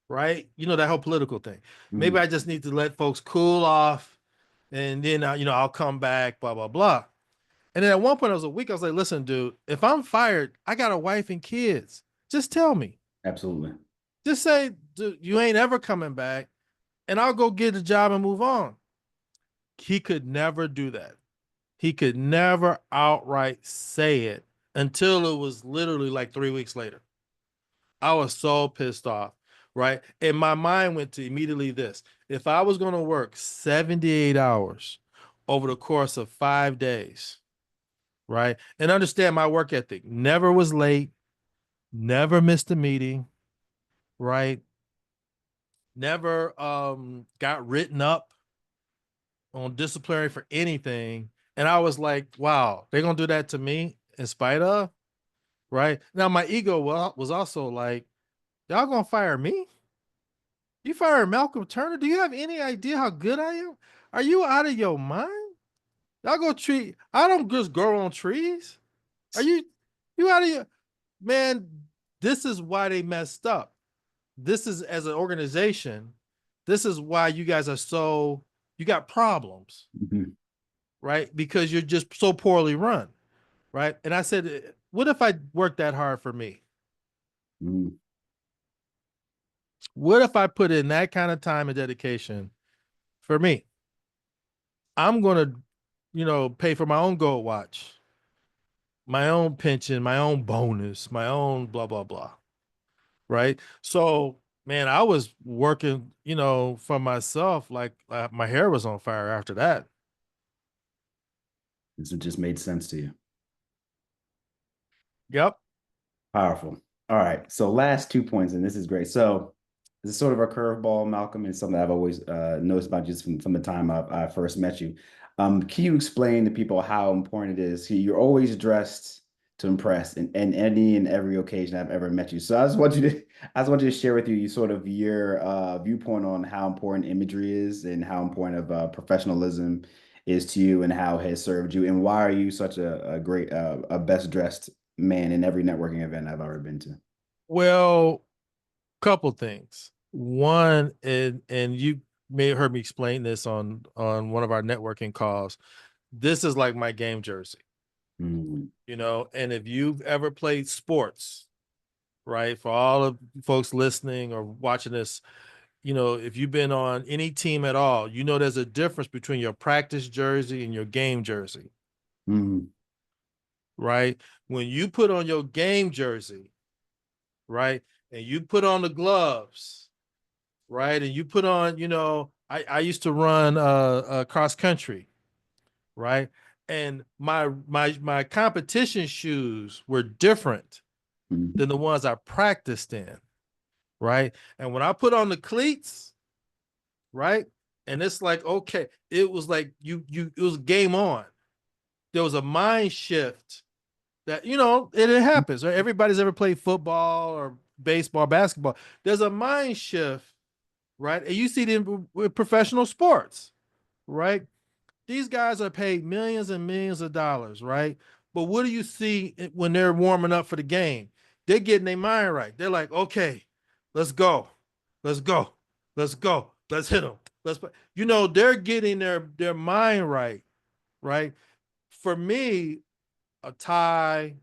right? That whole political thing. Maybe Mm, I just need to let folks cool off, and then I'll come back, blah blah blah. And then at one point, I was a week. I was like, listen, dude, if I'm fired, I got a wife and kids. Just tell me. absolutely. Just say, dude, you ain't ever coming back, and I'll go get a job and move on. He could never do that. He could never outright say it until it was literally like 3 weeks later. I was so pissed off, right? And my mind went to immediately this. If I was going to work 78 hours over the course of 5 days, right? And understand my work ethic, never was late, never missed a meeting, right? Never got written up on disciplinary for anything. And I was like, wow, they're going to do that to me in spite of, right? Now my ego was also like, y'all going to fire me? You fired Malcolm Turner? Do you have any idea how good I am? Are you out of your mind? Y'all go tree. I don't just grow on trees. Are you out of your man? This is why they messed up. This is as an organization. This is why you guys are you got problems, Mhm. right? Because you're just so poorly run, right? And I said, what if I worked that hard for me? Mm, What if I put in that kind of time and dedication for me? I'm gonna, pay for my own gold watch, my own pension, my own bonus, my own blah blah blah. Right. So man, I was working, for myself. Like my hair was on fire after that. This just made sense to you. Yep. Powerful. All right. So last 2 points, and this is great. So this is sort of a curveball, Malcolm, and something I've always noticed about you just from the time I first met you. Can you explain to people how important it is? You're always dressed to impress in any and every occasion I've ever met you. So I just want you to share with you sort of your viewpoint on how important imagery is and how important of professionalism is to you and how it has served you, and why are you such a great a best dressed man in every networking event I've ever been to. Well, couple things. One, and you may have heard me explain this on one of our networking calls. This is like my game jersey, Mm, and if you've ever played sports, right? For all of folks listening or watching this, if you've been on any team at all, there's a difference between your practice jersey and your game jersey, mm, right? When you put on your game jersey, right, and you put on the gloves, right, and you put on, I used to run cross country, right, and my competition shoes were different mm, than the ones I practiced in, right, and when I put on the cleats, right, and it's like, okay, it was like it was game on. There was a mind shift that, it happens, right? Everybody's ever played football or baseball, basketball. There's a mind shift, right? And you see it with professional sports, right? These guys are paid millions and millions of dollars, right? But what do you see when they're warming up for the game? They're getting their mind right. They're like, okay, let's go, let's go, let's go, let's hit them, let's play. They're getting their mind right, right? For me, a tie,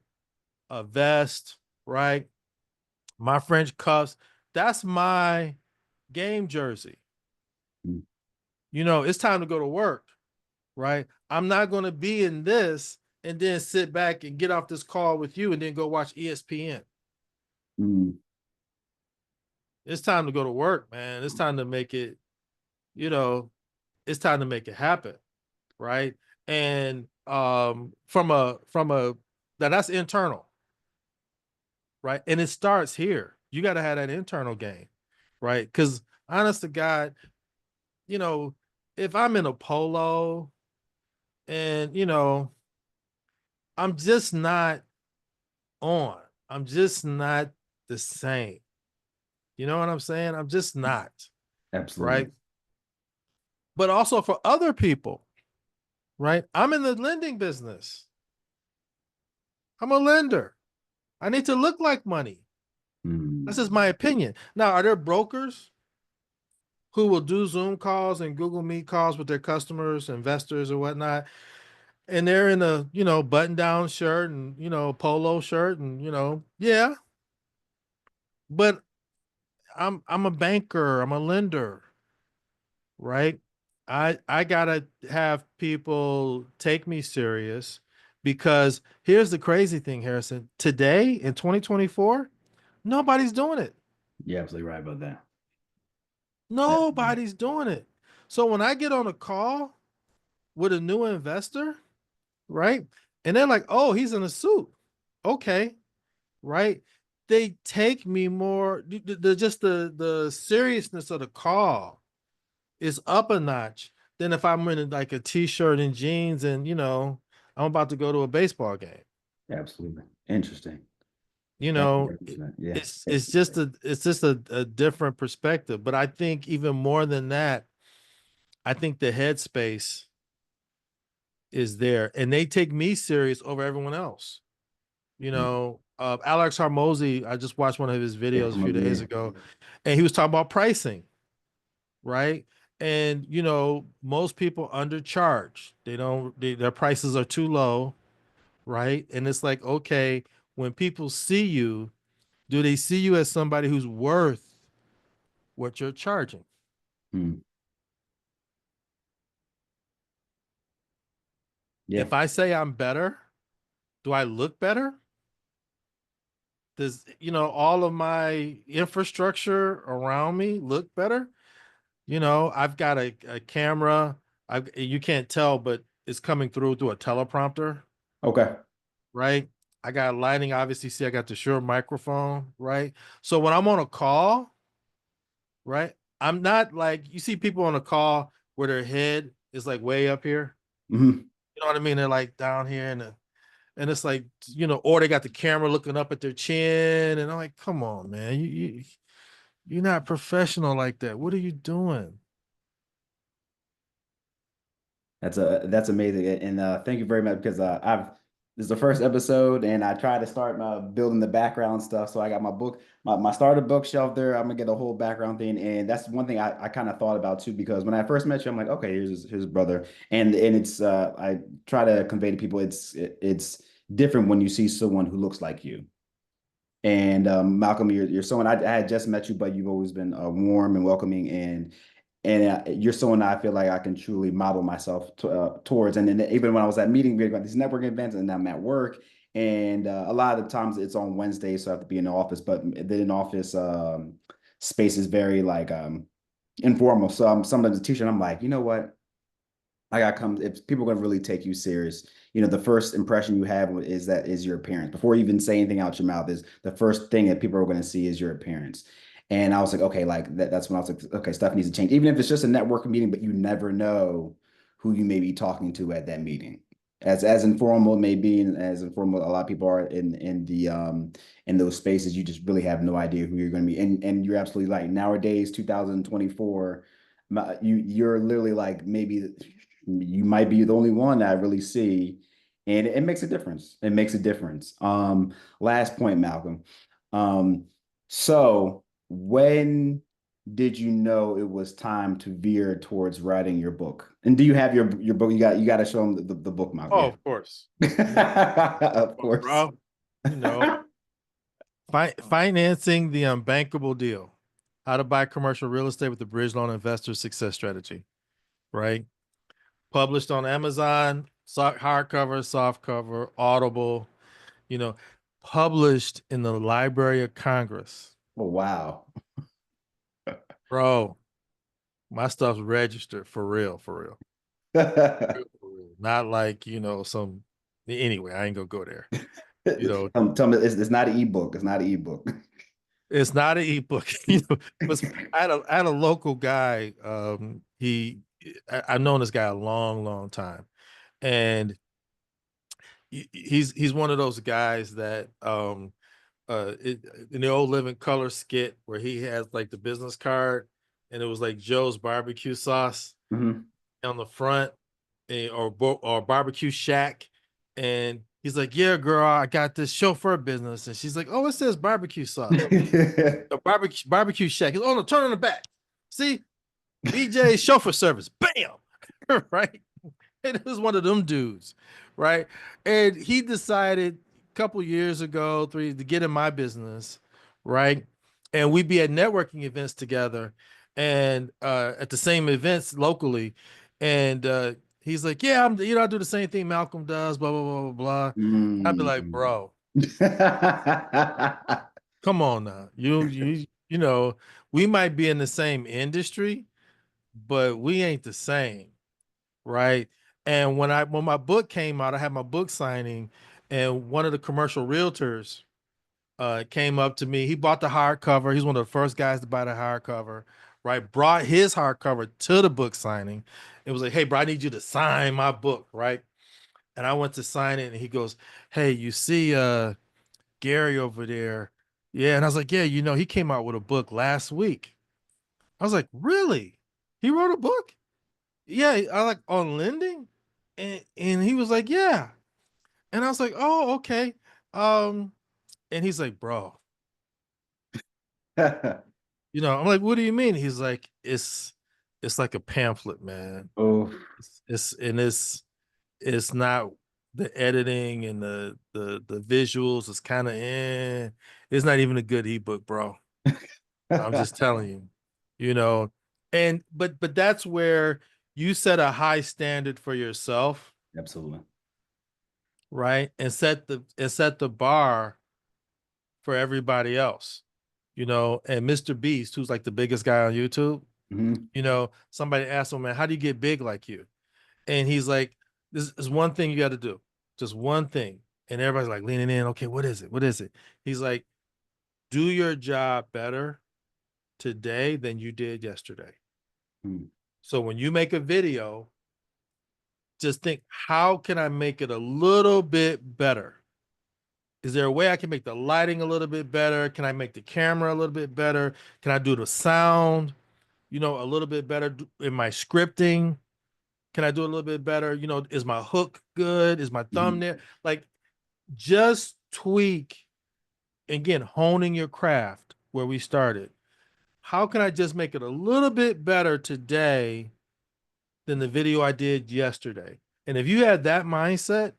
a vest, right? My French cuffs, that's my game jersey. mm, It's time to go to work, right? I'm not going to be in this and then sit back and get off this call with you and then go watch ESPN. mm, It's time to go to work, man. It's time to make it, you know, it's time to make it happen, right? And from a that's internal, right? And it starts here. You got to have that internal game, right? Because honest to God, you know, if I'm in a polo and I'm just not on, I'm just not the same. You know what I'm saying? I'm just not, absolutely. right? But also for other people, right? I'm in the lending business. I'm a lender. I need to look like money. This Mm, is my opinion. Now, are there brokers who will do Zoom calls and Google Meet calls with their customers, investors, or whatnot? And they're in a, button down shirt and, polo shirt and, yeah, but I'm a banker, I'm a lender, right? I gotta have people take me serious because here's the crazy thing, Harrison. Today in 2024, nobody's doing it. you're absolutely right about that. Absolutely. Nobody's doing it. So when I get on a call with a new investor, right? And they're like, oh, he's in a suit. Okay, right? They take me more, just the seriousness of the call is up a notch than if I'm in like a t-shirt and jeans and I'm about to go to a baseball game. Absolutely. Interesting. You That's know, 100%. Yeah. it's just a different perspective. But I think even more than that, I think the headspace is there, and they take me serious over everyone else. Alex Harmozy, I just watched one of his Yeah, videos a from few over days here. ago, and he was talking about pricing, right? And most people undercharge. They don't their prices are too low, right? And it's like, okay, when people see you, do they see you as somebody who's worth what you're charging? Mm, yeah. If I say I'm better, do I look better? does, all of my infrastructure around me look better? I've got a camera. You can't tell, but it's coming through a teleprompter, Okay. right? I got lighting. Obviously, see, I got the Shure microphone, right? So when I'm on a call, right, I'm not like you see people on a call where their head is like way up here. Hmm. You know what I mean? They're like down here, and it's like or they got the camera looking up at their chin, and I'm like, come on, man, you're not professional like that. What are you doing? That's amazing, and thank you very much because I've this is the first episode, and I try to start building the background stuff. So I got my book, my starter bookshelf there. I'm gonna get a whole background thing, and that's one thing I kind of thought about too because when I first met you, I'm like, okay, here's his brother, and it's I try to convey to people it's different when you see someone who looks like you. And Malcolm, you're someone I had just met you, but you've always been warm and welcoming, and you're someone I feel like I can truly model myself towards. And then even when I was at meeting, we got these networking events, and I'm at work, and a lot of the times it's on Wednesday, so I have to be in the office. But the in office space is very like informal. So I'm sometimes a teacher, and I'm like, you know what? I got come if people are gonna really take you serious, the first impression you have is your appearance. Before you even say anything out your mouth, is the first thing that people are gonna see is your appearance. And I was like, okay, like that's when I was like, okay, stuff needs to change. Even if it's just a networking meeting, but you never know who you may be talking to at that meeting. As informal it may be, and as informal a lot of people are in those spaces, you just really have no idea who you're gonna be. And you're absolutely right. Nowadays, 2024, you're literally like maybe you might be the only one that I really see, and it makes a difference. It makes a difference. Last point, Malcolm. Um, so when did you know it was time to veer towards writing your book? And do you have your book? You got to show them the book, Oh, Malcolm. of course. Of Oh, course. bro. You know, financing the unbankable deal. How to buy commercial real estate with the bridge loan investor success strategy, right? Published on Amazon, hardcover, softcover, Audible, you know, published in the Library of Congress. Oh, wow. Bro, my stuff's registered for real, for real. For real. Not like, some anyway, I ain't gonna go there. You know, Tell me, it's not an ebook. It's not an ebook. it's not an ebook. Was I had a local guy. I've known this guy a long, long time, and he's one of those guys that in the old Living Color skit where he has like the business card, and it was like Joe's barbecue sauce Mhm. on the front, or barbecue shack, and he's like, "Yeah, girl, I got this chauffeur business," and she's like, "Oh, it says barbecue sauce." A barbecue shack. Oh no, turn on the back. See, BJ's chauffeur service. Bam. Right. And it was one of them dudes, right? And he decided a couple years ago, three, to get in my business, right? And we'd be at networking events together, and at the same events locally. And he's like, "Yeah, I do the same thing Malcolm does, blah blah blah blah blah." I'd be like, Mm. "Bro, come on now. We might be in the same industry, but we ain't the same, right?" And when my book came out, I had my book signing, and one of the commercial realtors came up to me. He bought the hardcover. He's one of the first guys to buy the hardcover, right? Brought his hardcover to the book signing. It was like, "Hey, bro, I need you to sign my book," right? And I went to sign it, and he goes, "Hey, you see Gary over there?" Yeah, and I was like, "Yeah, he came out with a book last week." I was like, "Really? He wrote a book?" "Yeah, I like on lending." And he was like, "Yeah." And I was like, "Oh, okay." Um, and he's like, "Bro," I'm like, "What do you mean?" He's like, "It's like a pamphlet, man. Oh, It's not the editing and the visuals is kind of it's not even a good ebook, bro. I'm just telling you, you know." And but that's where you set a high standard for yourself, absolutely. right? And set the bar for everybody else, and Mr. Beast, who's like the biggest guy on YouTube, Hmm. somebody asked him, man, how do you get big like you? And he's like, this is one thing you got to do, just one thing. And everybody's like leaning in. Okay, what is it? What is it? He's like, do your job better today than you did yesterday. Mm. So when you make a video, just think, how can I make it a little bit better? Is there a way I can make the lighting a little bit better? Can I make the camera a little bit better? Can I do the sound, a little bit better in my scripting? Can I do a little bit better? Is my hook good? Is my Hmm. thumbnail? Like, just tweak, again, honing your craft where we started. How can I just make it a little bit better today than the video I did yesterday? And if you had that mindset,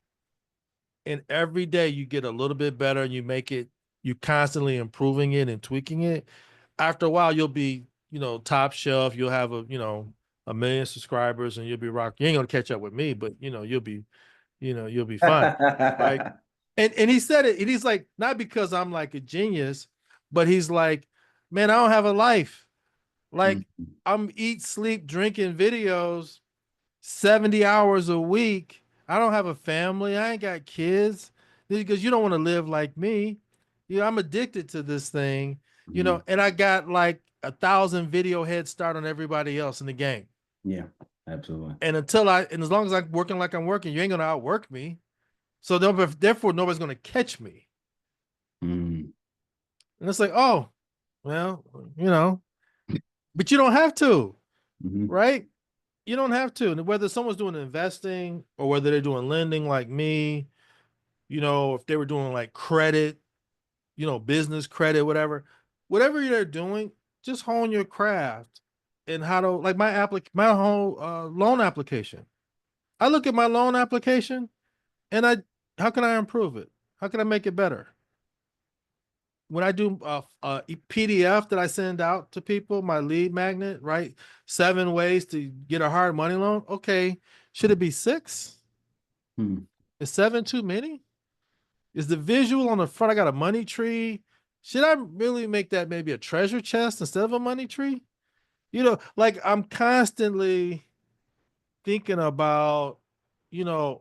and every day you get a little bit better and you constantly improving it and tweaking it, after a while you'll be, top shelf. You'll have a million subscribers and you'll be rock. You ain't gonna catch up with me, but you'll be fine. Right. And he said it, and he's like, not because I'm like a genius, but he's like, man, I don't have a life. Like, Mm. I'm eat, sleep, drinking videos 70 hours a week. I don't have a family. I ain't got kids because you don't want to live like me. I'm addicted to this thing, Mhm. and I got like 1,000 video head start on everybody else in the game. Yeah, absolutely. And as long as I'm working like I'm working, you ain't gonna outwork me. So therefore, nobody's gonna catch me. Mm. And it's like, oh, well, you know, but you don't have to, Hmm. right? You don't have to. And whether someone's doing investing or whether they're doing lending like me, if they were doing like credit, business credit, whatever they're doing, just hone your craft and how to, like, my whole loan application. I look at my loan application and how can I improve it? How can I make it better? When I do a PDF that I send out to people, my lead magnet, right? 7 ways to get a hard money loan. Okay, should it be six? Mm. Is seven too many? Is the visual on the front? I got a money tree. Should I really make that maybe a treasure chest instead of a money tree? Like, I'm constantly thinking about,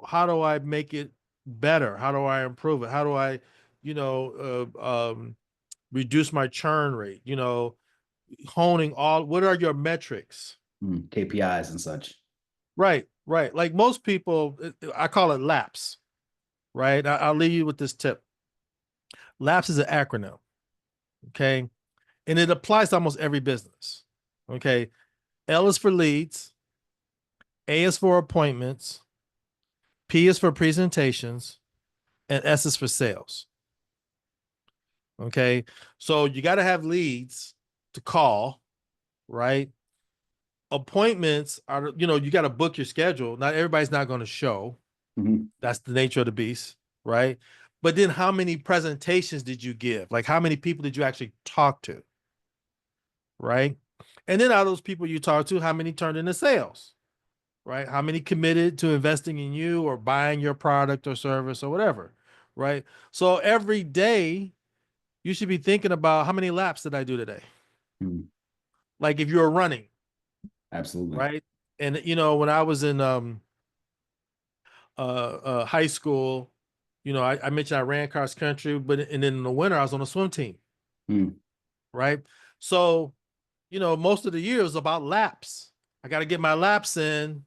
how do I make it better? How do I improve it? How do I, you know, reduce my churn rate? Honing what are your metrics? Mm. KPIs and such. Right, right. Like most people, I call it LAPS, right? I'll leave you with this tip. LAPS is an acronym, okay? And it applies to almost every business, okay? L is for leads, A is for appointments, P is for presentations, and S is for sales, okay? So you got to have leads to call, right? Appointments are, you got to book your schedule. Not everybody's not going to show. Hmm. That's the nature of the beast, right? But then how many presentations did you give? Like, how many people did you actually talk to, right? And then out of those people you talk to, how many turned into sales, right? How many committed to investing in you or buying your product or service or whatever, right? So every day you should be thinking about, how many laps did I do today? Mm. Like, if you're running, Absolutely. right? And when I was in high school, I mentioned I ran cross country, and then in the winter I was on a swim team, Mm. right? So, most of the year was about laps. I got to get my laps in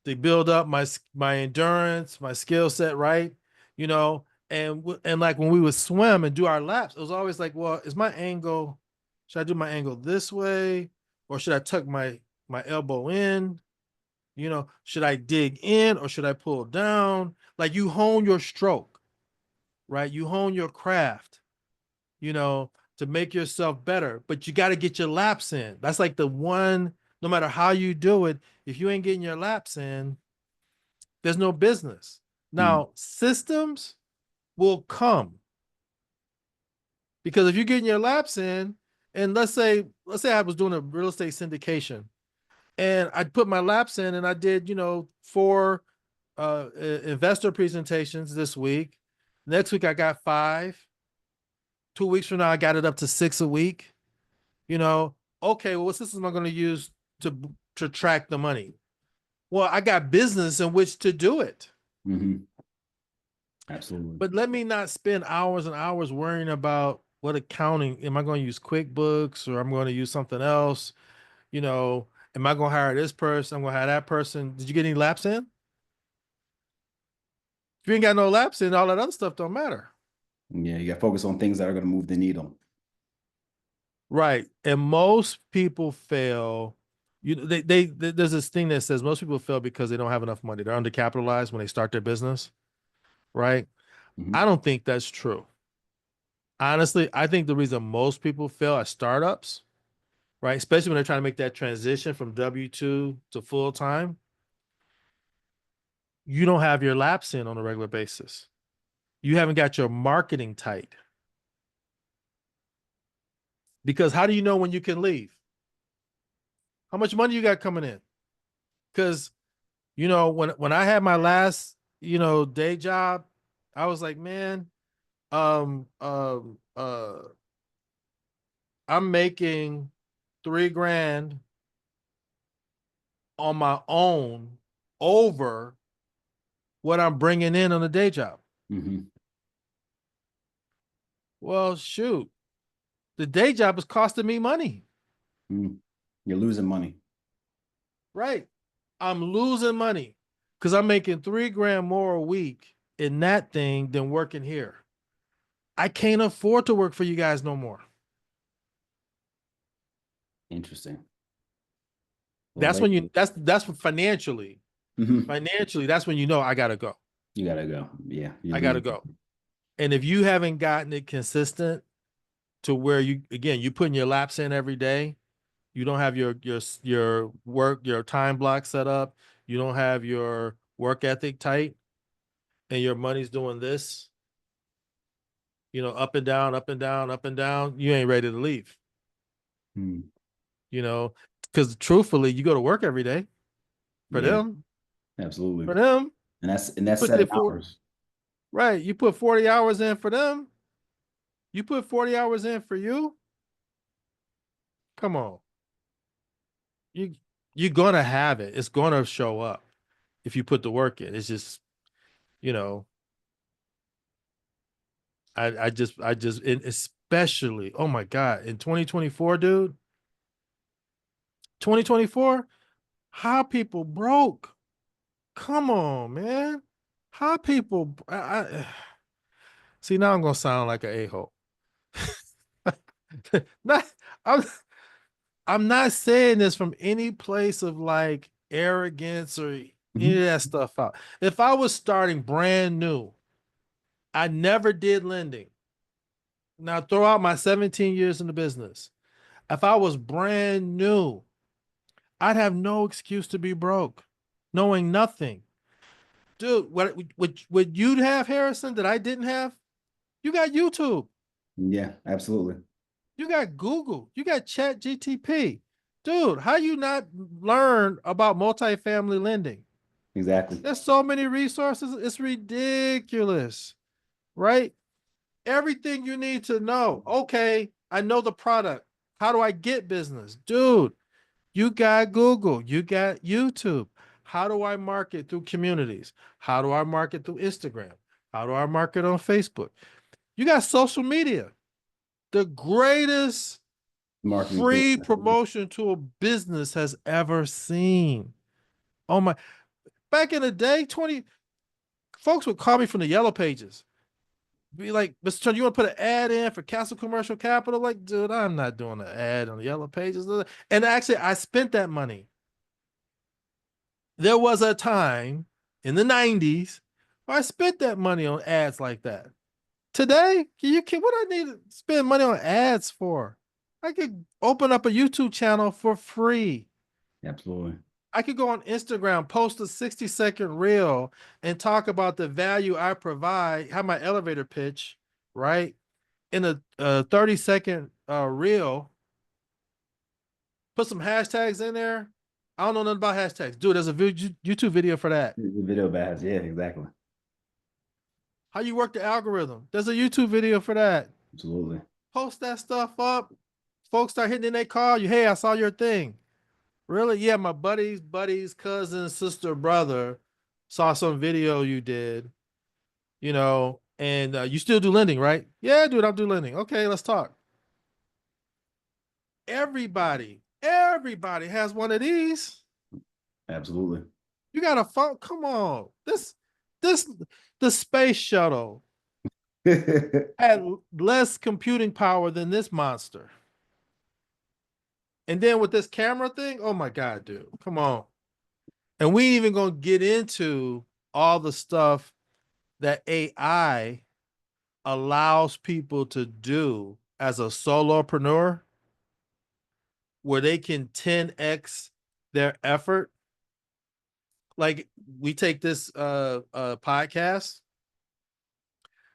to build up my endurance, my skill set, right? You know, and like when we would swim and do our laps, it was always like, well, is my angle? Should I do my angle this way, or should I tuck my elbow in? Should I dig in or should I pull down? Like, you hone your stroke, right? You hone your craft, to make yourself better, but you got to get your laps in. That's like the one, no matter how you do it, if you ain't getting your laps in, there's no business. Mm. Now, systems will come because if you're getting your laps in, and let's say I was doing a real estate syndication and I put my laps in and I did, 4 investor presentations this week. Next week I got 5. 2 weeks from now, I got it up to 6 a week. You know, okay, well, what system am I going to use to track the money? Well, I got business in which to do it. Hmm. Absolutely. But let me not spend hours and hours worrying about what accounting. Am I going to use QuickBooks or I'm going to use something else? You know, am I going to hire this person? I'm going to hire that person. Did you get any laps in? If you ain't got no laps in, all that other stuff don't matter. Yeah, you got to focus on things that are going to move the needle. Right. And most people fail. There's this thing that says most people fail because they don't have enough money. They're undercapitalized when they start their business. Right. I Hmm. don't think that's true. Honestly, I think the reason most people fail at startups, right, especially when they're trying to make that transition from W-2 to full time, you don't have your laps in on a regular basis. You haven't got your marketing tight. Because how do you know when you can leave? How much money you got coming in? Because when I had my last, day job, I was like, man, um, um, uh, I'm making 3 grand on my own over what I'm bringing in on a day job. Hmm. Well, shoot, the day job is costing me money, Mm. You're losing money. right? I'm losing money because I'm making 3 grand more a week in that thing than working here. I can't afford to work for you guys no more. Interesting. Well, That's when you lately, that's financially. hmm, Financially, that's when you know I gotta go. you gotta go. Yeah, you're I gotta losing. go. And if you haven't gotten it consistent to where you putting your laps in every day, you don't have your work, your time block set up, you don't have your work ethic tight, and your money's doing this, up and down, up and down, up and down, you ain't ready to leave, Mm. you know, because truthfully, you go to work every day for Yeah, them, absolutely. for them, you And that's put the 7 hours. right, you put 40 hours in for them, you put 40 hours in for you. Come on. You you're gonna have it. It's gonna show up if you put the work in. It's just, you know, I just and especially, oh my God, in 2024, dude, 2024, how people broke. Come on, man. How people see now I'm gonna sound like an a-hole. not I'm I'm not saying this from any place of like arrogance or any Hmm. of that stuff out. If I was starting brand new, I never did lending. Now throw out my 17 years in the business. If I was brand new, I'd have no excuse to be broke, knowing nothing. Dude, what you'd have, Harrison, that I didn't have? You got YouTube, Yeah, absolutely. you got Google, you got Chat GTP. Dude, how you not learn about multifamily lending? Exactly. There's so many resources, it's ridiculous, right? Everything you need to know. Okay, I know the product. How do I get business? Dude, you got Google, you got YouTube. How do I market through communities? How do I market through Instagram? How do I market on Facebook? You got social media, the greatest Marketing tool. free promotion to a business has ever seen. Oh my, back in the day, 20 folks would call me from the yellow pages. Be like, Mr. Turner, you want to put an ad in for Castle Commercial Capital? Like, dude, I'm not doing an ad on the yellow pages. And actually, I spent that money. There was a time in the 90s where I spent that money on ads like that. Today, what I need to spend money on ads for? I could open up a YouTube channel for free. Absolutely. I could go on Instagram, post a 60-second reel and talk about the value I provide, have my elevator pitch, right? In a 30-second reel, put some hashtags in there. I don't know nothing about hashtags. Dude, there's a YouTube video for that. The video bads. Yeah, exactly. How you work the algorithm. There's a YouTube video for that. Absolutely. post that stuff up. Folks start hitting in their call you. Hey, I saw your thing. Really? Yeah, my buddy's cousin, sister, brother saw some video you did, and you still do lending, right? Yeah, dude, I'll do lending. Okay, let's talk. Everybody has one of these. Absolutely. You got a phone. Come on. This, the space shuttle had less computing power than this monster. And then with this camera thing, oh my God, dude, come on. And we ain't even gonna get into all the stuff that AI allows people to do as a solopreneur, where they can 10x their effort. Like we take this podcast,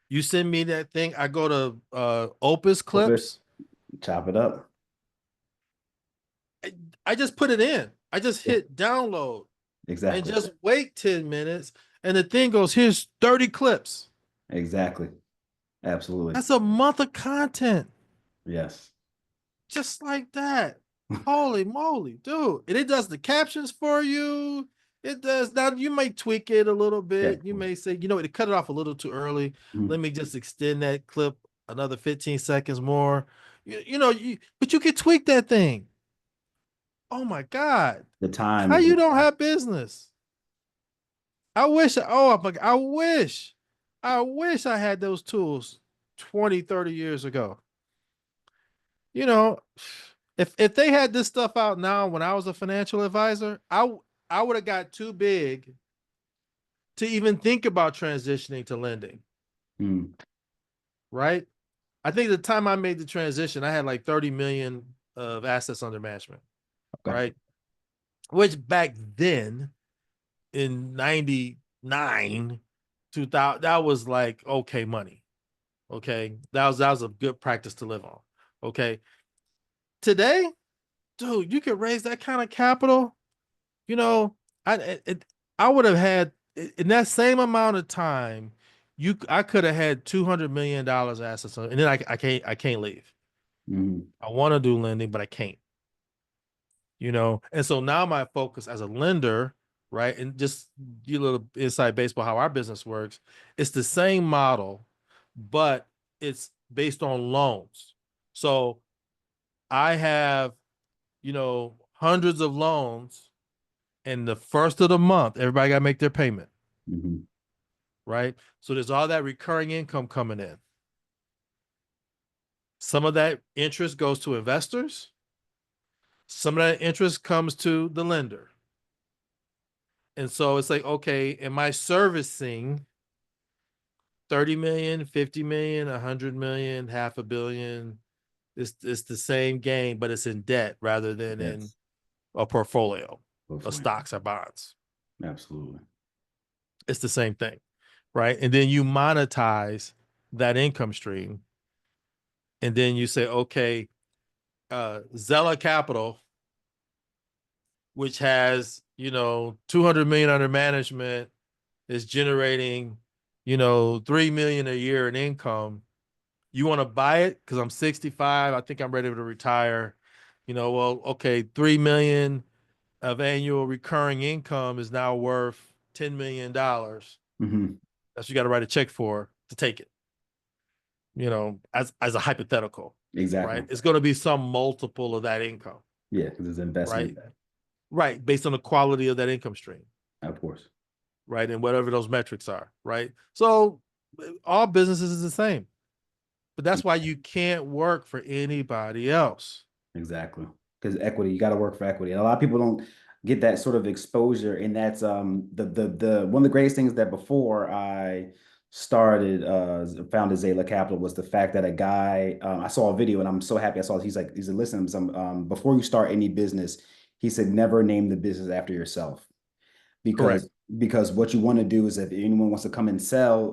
you send me that thing, I go to Opus Opus, Clips, chop it up. I, I just put it in. I just Yeah, hit download and exactly. just wait 10 minutes and the thing goes, here's 30 clips. Exactly. Absolutely. That's a month of content. Yes. Just like that. Holy moly, dude. And it does the captions for you. It does. Now you may tweak it a little Yeah, bit. of You course. may say, it cut it off a little too early. Mhm. Let me just extend that clip another 15 seconds more. But you can tweak that thing. Oh my God. The time How is you don't have business? I wish I had those tools 20, 30 years ago. You know, if they had this stuff out now when I was a financial advisor, I would have got too big to even think about transitioning to lending, mm, right? I think the time I made the transition, I had like 30 million of assets under management, okay. right? Which back then in 99, 2000, that was like okay money. Okay. That was a good practice to live on. Okay. Today, dude, you could raise that kind of capital. You know, I would have had in that same amount of time, I could have had $200 million assets, and then I can't leave. Mm, I want to do lending, but I can't. And so now my focus as a lender, right, and just you little inside baseball how our business works, it's the same model, but it's based on loans. So I have hundreds of loans, and the first of the month, everybody got to make their payment, mm-hmm, right? So there's all that recurring income coming in. Some of that interest goes to investors. Some of that interest comes to the lender. And so it's like, okay, am I servicing 30 million, 50 million, 100 million, half a billion? It's the same game, but it's in debt rather than in yes. a portfolio of Hopefully. stocks or bonds. Absolutely. It's the same thing, right? And then you monetize that income stream. And then you say, okay, Zella Capital, which has 200 million under management, is generating 3 million a year in income. You want to buy it because I'm 65, I think I'm ready to retire. Well, okay, 3 million of annual recurring income is now worth $10 million. Hmm. That's what you got to write a check for to take it, as a hypothetical, right? Exactly. It's going to be some multiple of that income, Yeah, because it's investment. right? Right, based on the quality of that income stream, Of course. right? And whatever those metrics are, right? So all businesses is the same, but that's why you can't work for anybody else. Exactly. Because equity, you got to work for equity. And a lot of people don't get that sort of exposure. And that's the one of the greatest things that before I started founded Zayla Capital was the fact that a guy I saw a video and I'm so happy I saw it. He's like, listen, before you start any business, he said never name the business after yourself Correct. because what you want to do is if anyone wants to come and sell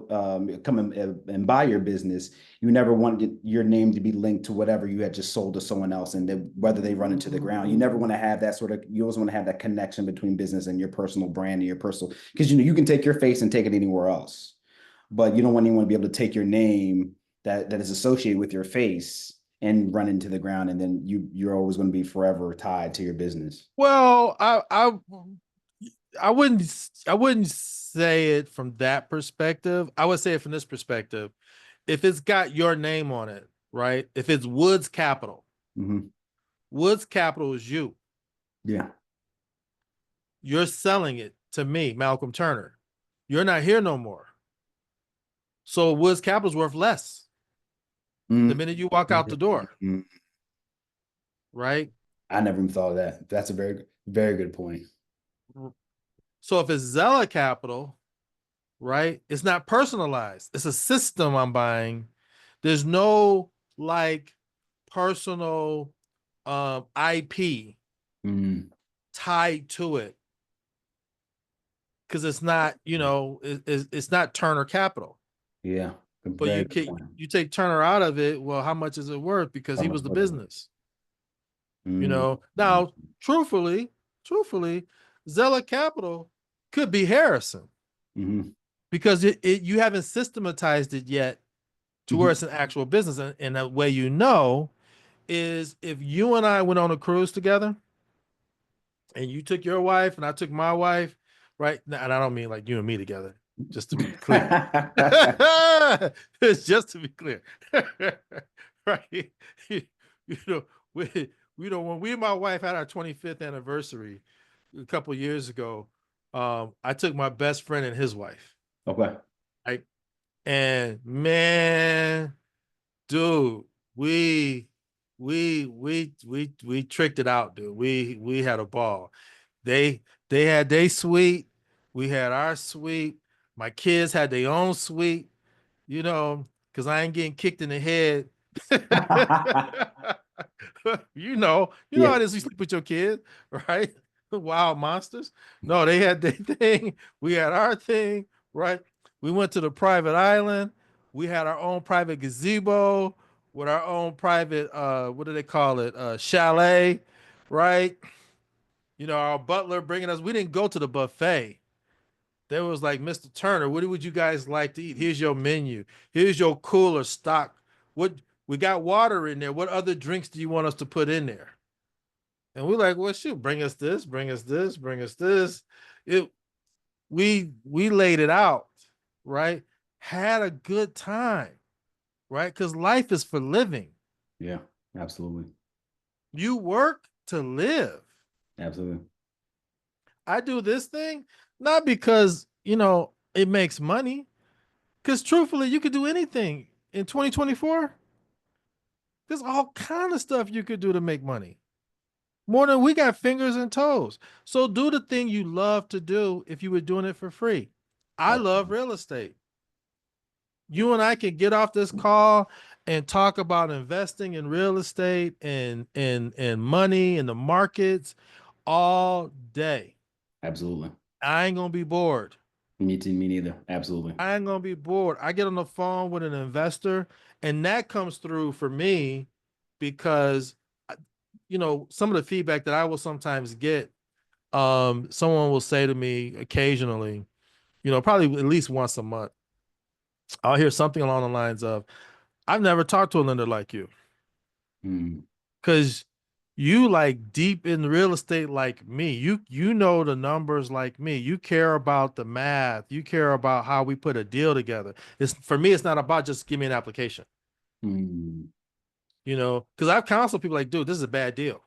come and buy your business, you never want your name to be linked to whatever you had just sold to someone else, and whether they run into the ground, you never want to have that sort of, you always want to have that connection between business and your personal brand and your personal, because you can take your face and take it anywhere else, but you don't want anyone to be able to take your name that is associated with your face and run into the ground, and then you're always going to be forever tied to your business. Well, I wouldn't say it from that perspective. I would say it from this perspective. If it's got your name on it, right? If it's Woods Capital, Hmm. Woods Capital is you. Yeah. You're selling it to me, Malcolm Turner. You're not here no more. So Woods Capital is worth less the Mm. minute you walk out the door, Mm. right? I never even thought of that. That's a very good point. So if it's Zella Capital, right? It's not personalized. It's a system I'm buying. There's no like personal IP Mm. tied to it because it's not, it's not Turner Capital. Yeah, a But very good point. you take Turner out of it. Well, how much is it worth? Because How he much was the was it? business. Mm. Mm. Now, truthfully, truthfully, Zella Capital could be Harrison Mhm. because you haven't systematized it yet to where it's Mhm. an actual business. And the way is if you and I went on a cruise together and you took your wife and I took my wife, right? And I don't mean like you and me together, just to be clear. It's just to be clear. Right? You know, when we and my wife had our 25th anniversary a couple years ago, I took my best friend and his wife. Okay. Right. And man, dude, we we tricked it out, dude. We had a ball. They had their suite, we had our suite. My kids had their own suite, because I ain't getting kicked in the head. You know Yeah. how it is. You sleep with your kid, right? Wild monsters. No, they had their thing. We had our thing, right? We went to the private island. We had our own private gazebo with our own private what do they call it? Chalet, right? Our butler bringing us. We didn't go to the buffet. There was like, Mr. Turner, what would you guys like to eat? Here's your menu. Here's your cooler stock. What we got water in there. What other drinks do you want us to put in there? And we're like, well, shoot, bring us this, bring us this, bring us this. It we laid it out, right? Had a good time, right? Because life is for living. Yeah, absolutely. You work to live. Absolutely. I do this thing not because it makes money. Because truthfully, you could do anything in 2024. There's all kind of stuff you could do to make money. More than we got fingers and toes. So do the thing you love to do if you were doing it for free. I love Absolutely. real estate. You and I can get off this call and talk about investing in real estate and money and the markets all day. Absolutely. I ain't gonna be bored. Me neither. Absolutely. I ain't gonna be bored. I get on the phone with an investor, and that comes through for me because some of the feedback that I will sometimes get, someone will say to me occasionally, probably at least once a month, I'll hear something along the lines of, I've never talked to a lender like you. Mm. Because you like deep in real estate like me. You know the numbers like me. You care about the math. You care about how we put a deal together. It's for me, it's not about just give me an application, Mm. because I've counseled people like, dude, this is a bad deal.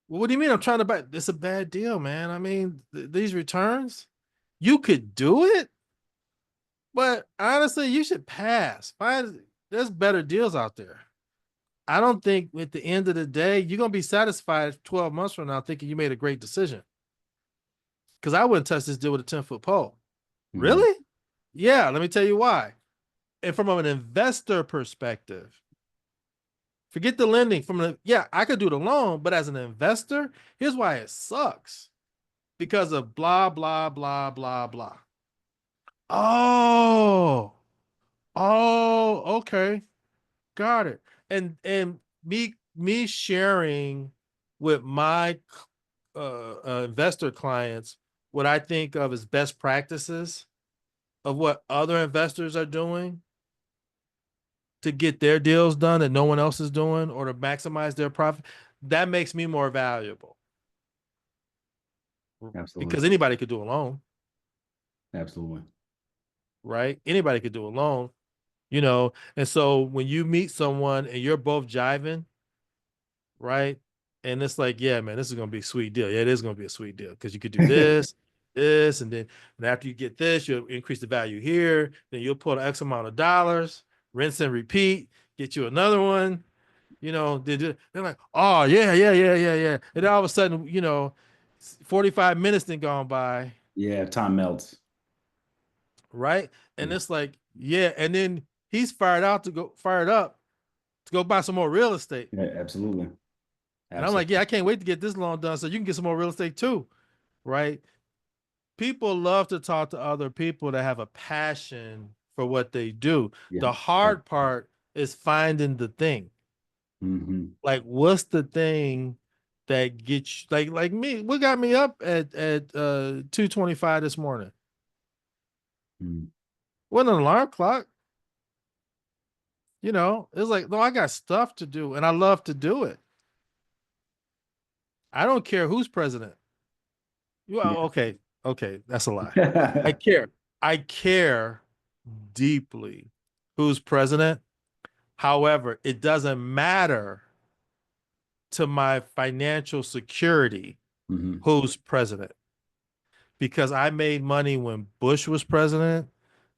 Well, what do you mean? I'm trying to buy this is a bad deal, man. I mean, these returns, you could do it, but honestly, you should pass. There's better deals out there. I don't think at the end of the day, you're gonna be satisfied 12 months from now thinking you made a great decision. Because I wouldn't touch this deal with a 10-foot pole. Mm. Really? Yeah, let me tell you why. And from an investor perspective, forget the lending. Yeah, I could do the loan, but as an investor, here's why it sucks. Because of blah, blah, blah, blah, blah. Oh, okay. Got it. And me sharing with my investor clients what I think of as best practices of what other investors are doing to get their deals done that no one else is doing or to maximize their profit, that makes me more valuable Absolutely. because anybody could do a loan, Absolutely. right? Anybody could do a loan, you know. And so when you meet someone and you're both jiving, right? And it's like, yeah, man, this is gonna be a sweet deal. Yeah, it is gonna be a sweet deal because you could do this, this, and after you get this, you'll increase the value here. Then you'll put an X amount of dollars, rinse and repeat, get you another one. They're like, oh yeah, yeah, yeah, yeah, yeah. And then all of a sudden, 45 minutes then gone by, Yeah, time melts. right? And Yeah, it's like, yeah, and then he's fired up to go buy some more real estate. yeah, absolutely. And I'm like, yeah, Absolutely. I can't wait to get this loan done so you can get some more real estate too, right? People love to talk to other people that have a passion for what they do. Yeah. The hard part is finding the thing. Mm-hmm. Like, what's the thing that gets you, like me? What got me up at 2:25 this morning? Mm-hmm. Wasn't an alarm clock. It was like, no, I got stuff to do, and I love to do it. I don't care who's president. Okay, okay, that's a lie. I Yeah. care. I care deeply who's president. However, it doesn't matter to my financial security Hmm. who's president because I made money when Bush was president,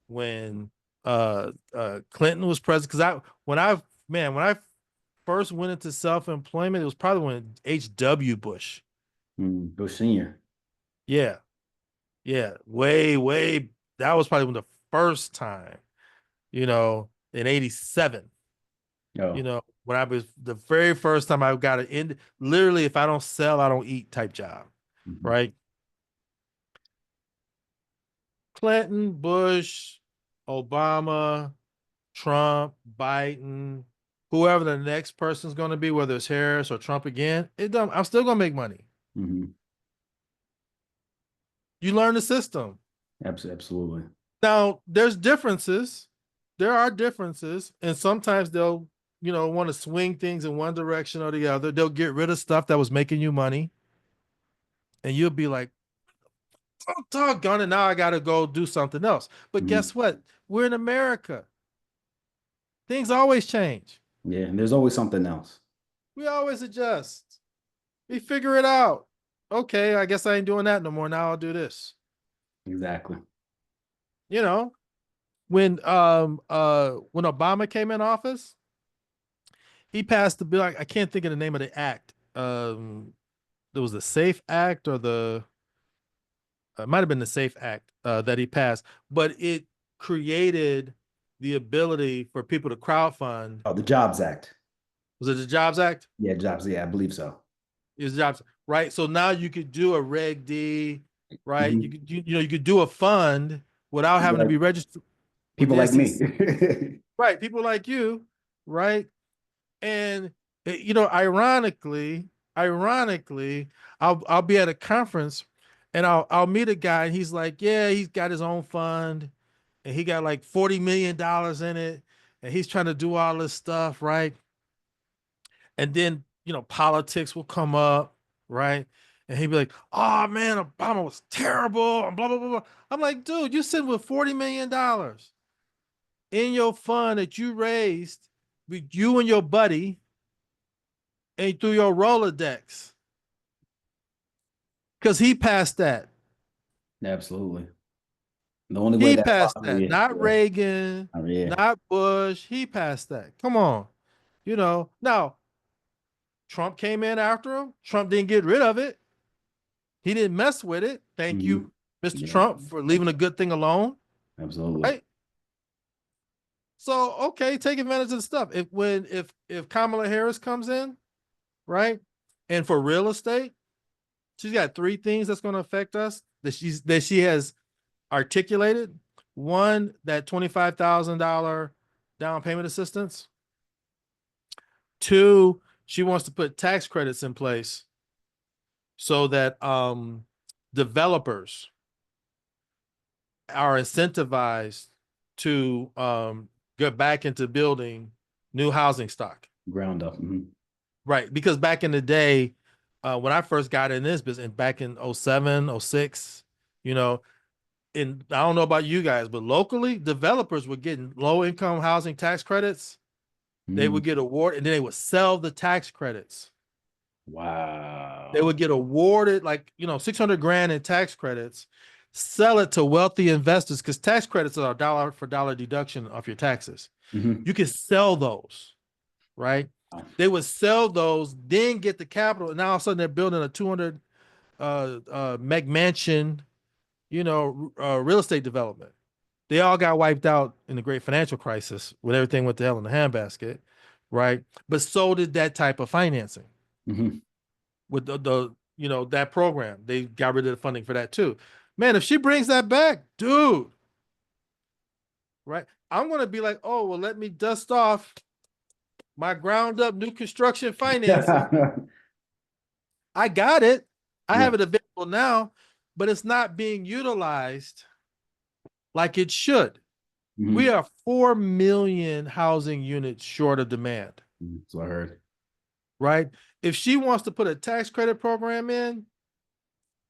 when Clinton was president. Because when I first went into self-employment, it was probably when H.W. Bush. Bush Senior. Yeah, yeah, way, way. That was probably when the first time, in '87. Oh. When I was the very first time I got it in, literally, if I don't sell, I don't eat type job, Hmm. right? Clinton, Bush, Obama, Trump, Biden, whoever the next person's going to be, whether it's Harris or Trump again, I'm still going to make money. Hmm. You learn the system. Absolutely. Now, there's differences. There are differences, and sometimes they'll, want to swing things in one direction or the other. They'll get rid of stuff that was making you money, and you'll be like, oh, doggone it, now I got to go do something else. But Hmm. guess what? We're in America. Things always change. Yeah, and there's always something else. We always adjust. We figure it out. Okay, I guess I ain't doing that no more. Now I'll do this. Exactly. You know, when Obama came in office, he passed the bill. I can't think of the name of the act. There was the Safe Act or the it might have been the Safe Act that he passed, but it created the ability for people to crowdfund. Oh, the Jobs Act. Was it the Jobs Act? Yeah, Jobs. Yeah, I believe so. It was Jobs, right? So now you could do a Reg D, right? You Hmm. could you could do a fund without People having to like be registered with people the like me. SEC, right? People like you, right? And ironically, I'll be at a conference and I'll meet a guy and he's like, yeah, he's got his own fund and he got like $40 million in it and he's trying to do all this stuff, right? And then politics will come up, right? And he'd be like, oh man, Obama was terrible and blah blah blah blah. I'm like, dude, you sitting with $40 million in your fund that you raised with you and your buddy and through your Rolodex because he passed that. Absolutely. The only way He that's passed possible, that. yeah. Not Yeah. Reagan, Oh, yeah. not Bush. He passed that. Come on. Now Trump came in after him. Trump didn't get rid of it. He didn't mess with it. Thank Hmm. you, Mr. Yeah. Trump, for leaving a good thing alone. Absolutely. Right. So okay, take advantage of the stuff. If Kamala Harris comes in, right, and for real estate, she's got three things that's going to affect us that she has articulated. One, that $25,000 down payment assistance. Two, she wants to put tax credits in place so that developers are incentivized to get back into building new housing stock. Ground up. Right. Because back in the day, when I first got in this business, back in '07, '06, you know, and I don't know about you guys, but locally, developers were getting low income housing tax credits. They would Mm. get awarded and then they would sell the tax credits. They Wow. would get awarded like, 600 grand in tax credits, sell it to wealthy investors because tax credits are a dollar for dollar deduction off your taxes. Hmm. You can sell those, right? They would sell those, then get the capital. And now all of a sudden they're building a 200 meg mansion, real estate development. They all got wiped out in the great financial crisis when everything went to hell in the handbasket, right? But so did that type of financing Hmm. with that program. They got rid of the funding for that too. Man, if she brings that back, dude, right? I'm gonna be like, oh well, let me dust off my ground up new construction financing. I got it. I Yeah. have it available now, but it's not being utilized like it should. We Hmm. are 4 million housing units short of demand, So I heard. right? If she wants to put a tax credit program in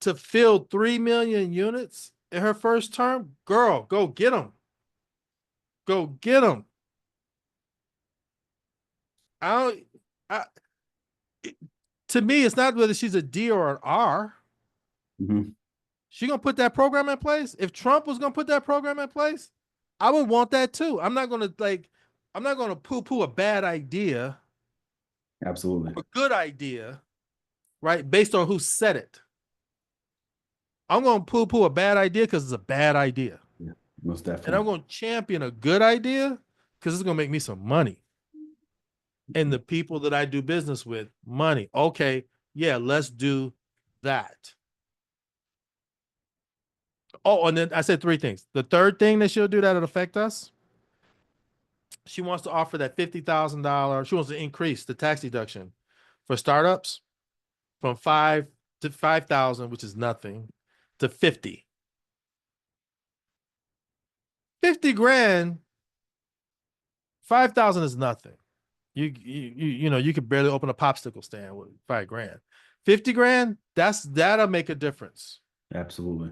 to fill 3 million units in her first term, girl, go get them. Go get them. I don't, I, to me, it's not whether she's a D or an R. Hmm. She gonna put that program in place. If Trump was gonna put that program in place, I would want that too. I'm not gonna poo-poo a bad idea Absolutely. or a good idea, right? Based on who said it. I'm gonna poo-poo a bad idea because it's a bad idea. Yeah. Most And I'm definitely. gonna champion a good idea because it's gonna make me some money. And the people that I do business with, money. Okay, yeah, let's do that. Oh, and then I said three things. The third thing that she'll do that'll affect us, she wants to offer that $50,000. She wants to increase the tax deduction for startups from 5,000, which is nothing, to 50. 50 grand, 5,000 is nothing. You could barely open a popsicle stand with 5 grand. 50 grand, that'll make a difference, Absolutely.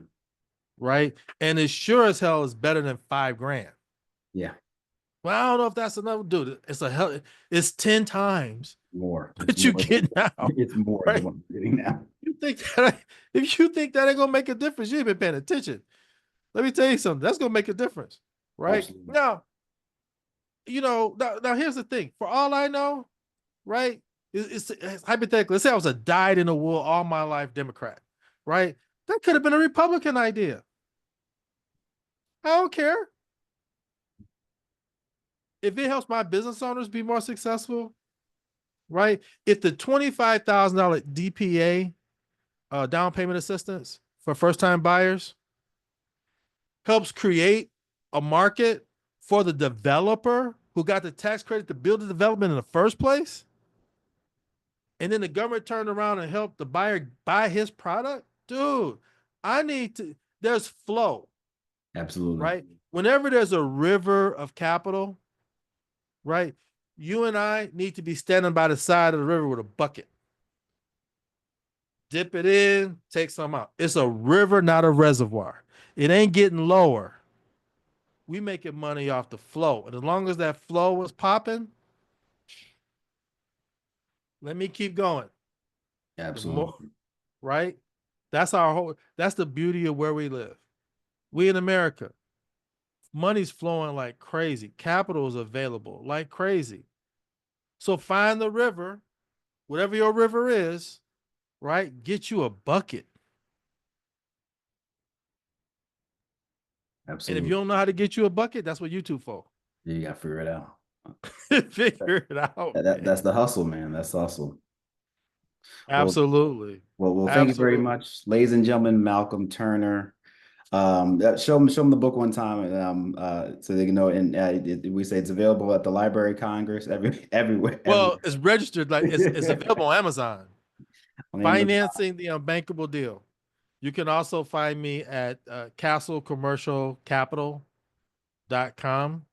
right? And it sure as hell is better than 5 grand. Yeah. Well, I don't know if that's enough, dude. It's 10 times More. It's what you more than get now, it's more than right? what I'm getting now. You think that if you think that ain't gonna make a difference, you ain't been paying attention. Let me tell you something. That's gonna make a difference, right? Absolutely. Now, now here's the thing. For all I know, right? It's hypothetical. Let's say I was a dyed in the wool all my life Democrat, right? That could have been a Republican idea. I don't care. If it helps my business owners be more successful, right? If the $25,000 DPA down payment assistance for first time buyers helps create a market for the developer who got the tax credit to build the development in the first place, and then the government turned around and helped the buyer buy his product, dude, there's flow, Absolutely. right? Whenever there's a river of capital, right, you and I need to be standing by the side of the river with a bucket. Dip it in, take some out. It's a river, not a reservoir. It ain't getting lower. We making money off the flow. And as long as that flow was popping, let me keep going. The more, Absolutely. right? That's the beauty of where we live. We in America, money's flowing like crazy. Capital is available like crazy. So find the river, whatever your river is, right? Get you a bucket. And if you Absolutely. don't know how to get you a bucket, that's what YouTube for. You got to figure it out. Figure it out, That's man. the hustle, man. That's the hustle. Well, Absolutely. thank you very Absolutely. much, ladies and gentlemen. Malcolm Turner. Show them the book one time, and so they can know. And we say it's available at the Library of Congress, everywhere, Well, everywhere. it's registered like it's available on Amazon. On Amazon. Financing the Unbankable Deal. You can also find me at castlecommercialcapital.com.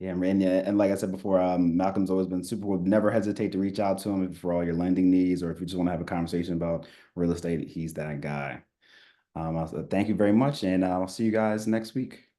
Yeah, man. Yeah, and like I said before, Malcolm's always been super cool. Never hesitate to reach out to him for all your lending needs, or if you just want to have a conversation about real estate, he's that guy. Thank you very much, and I'll see you guys next week.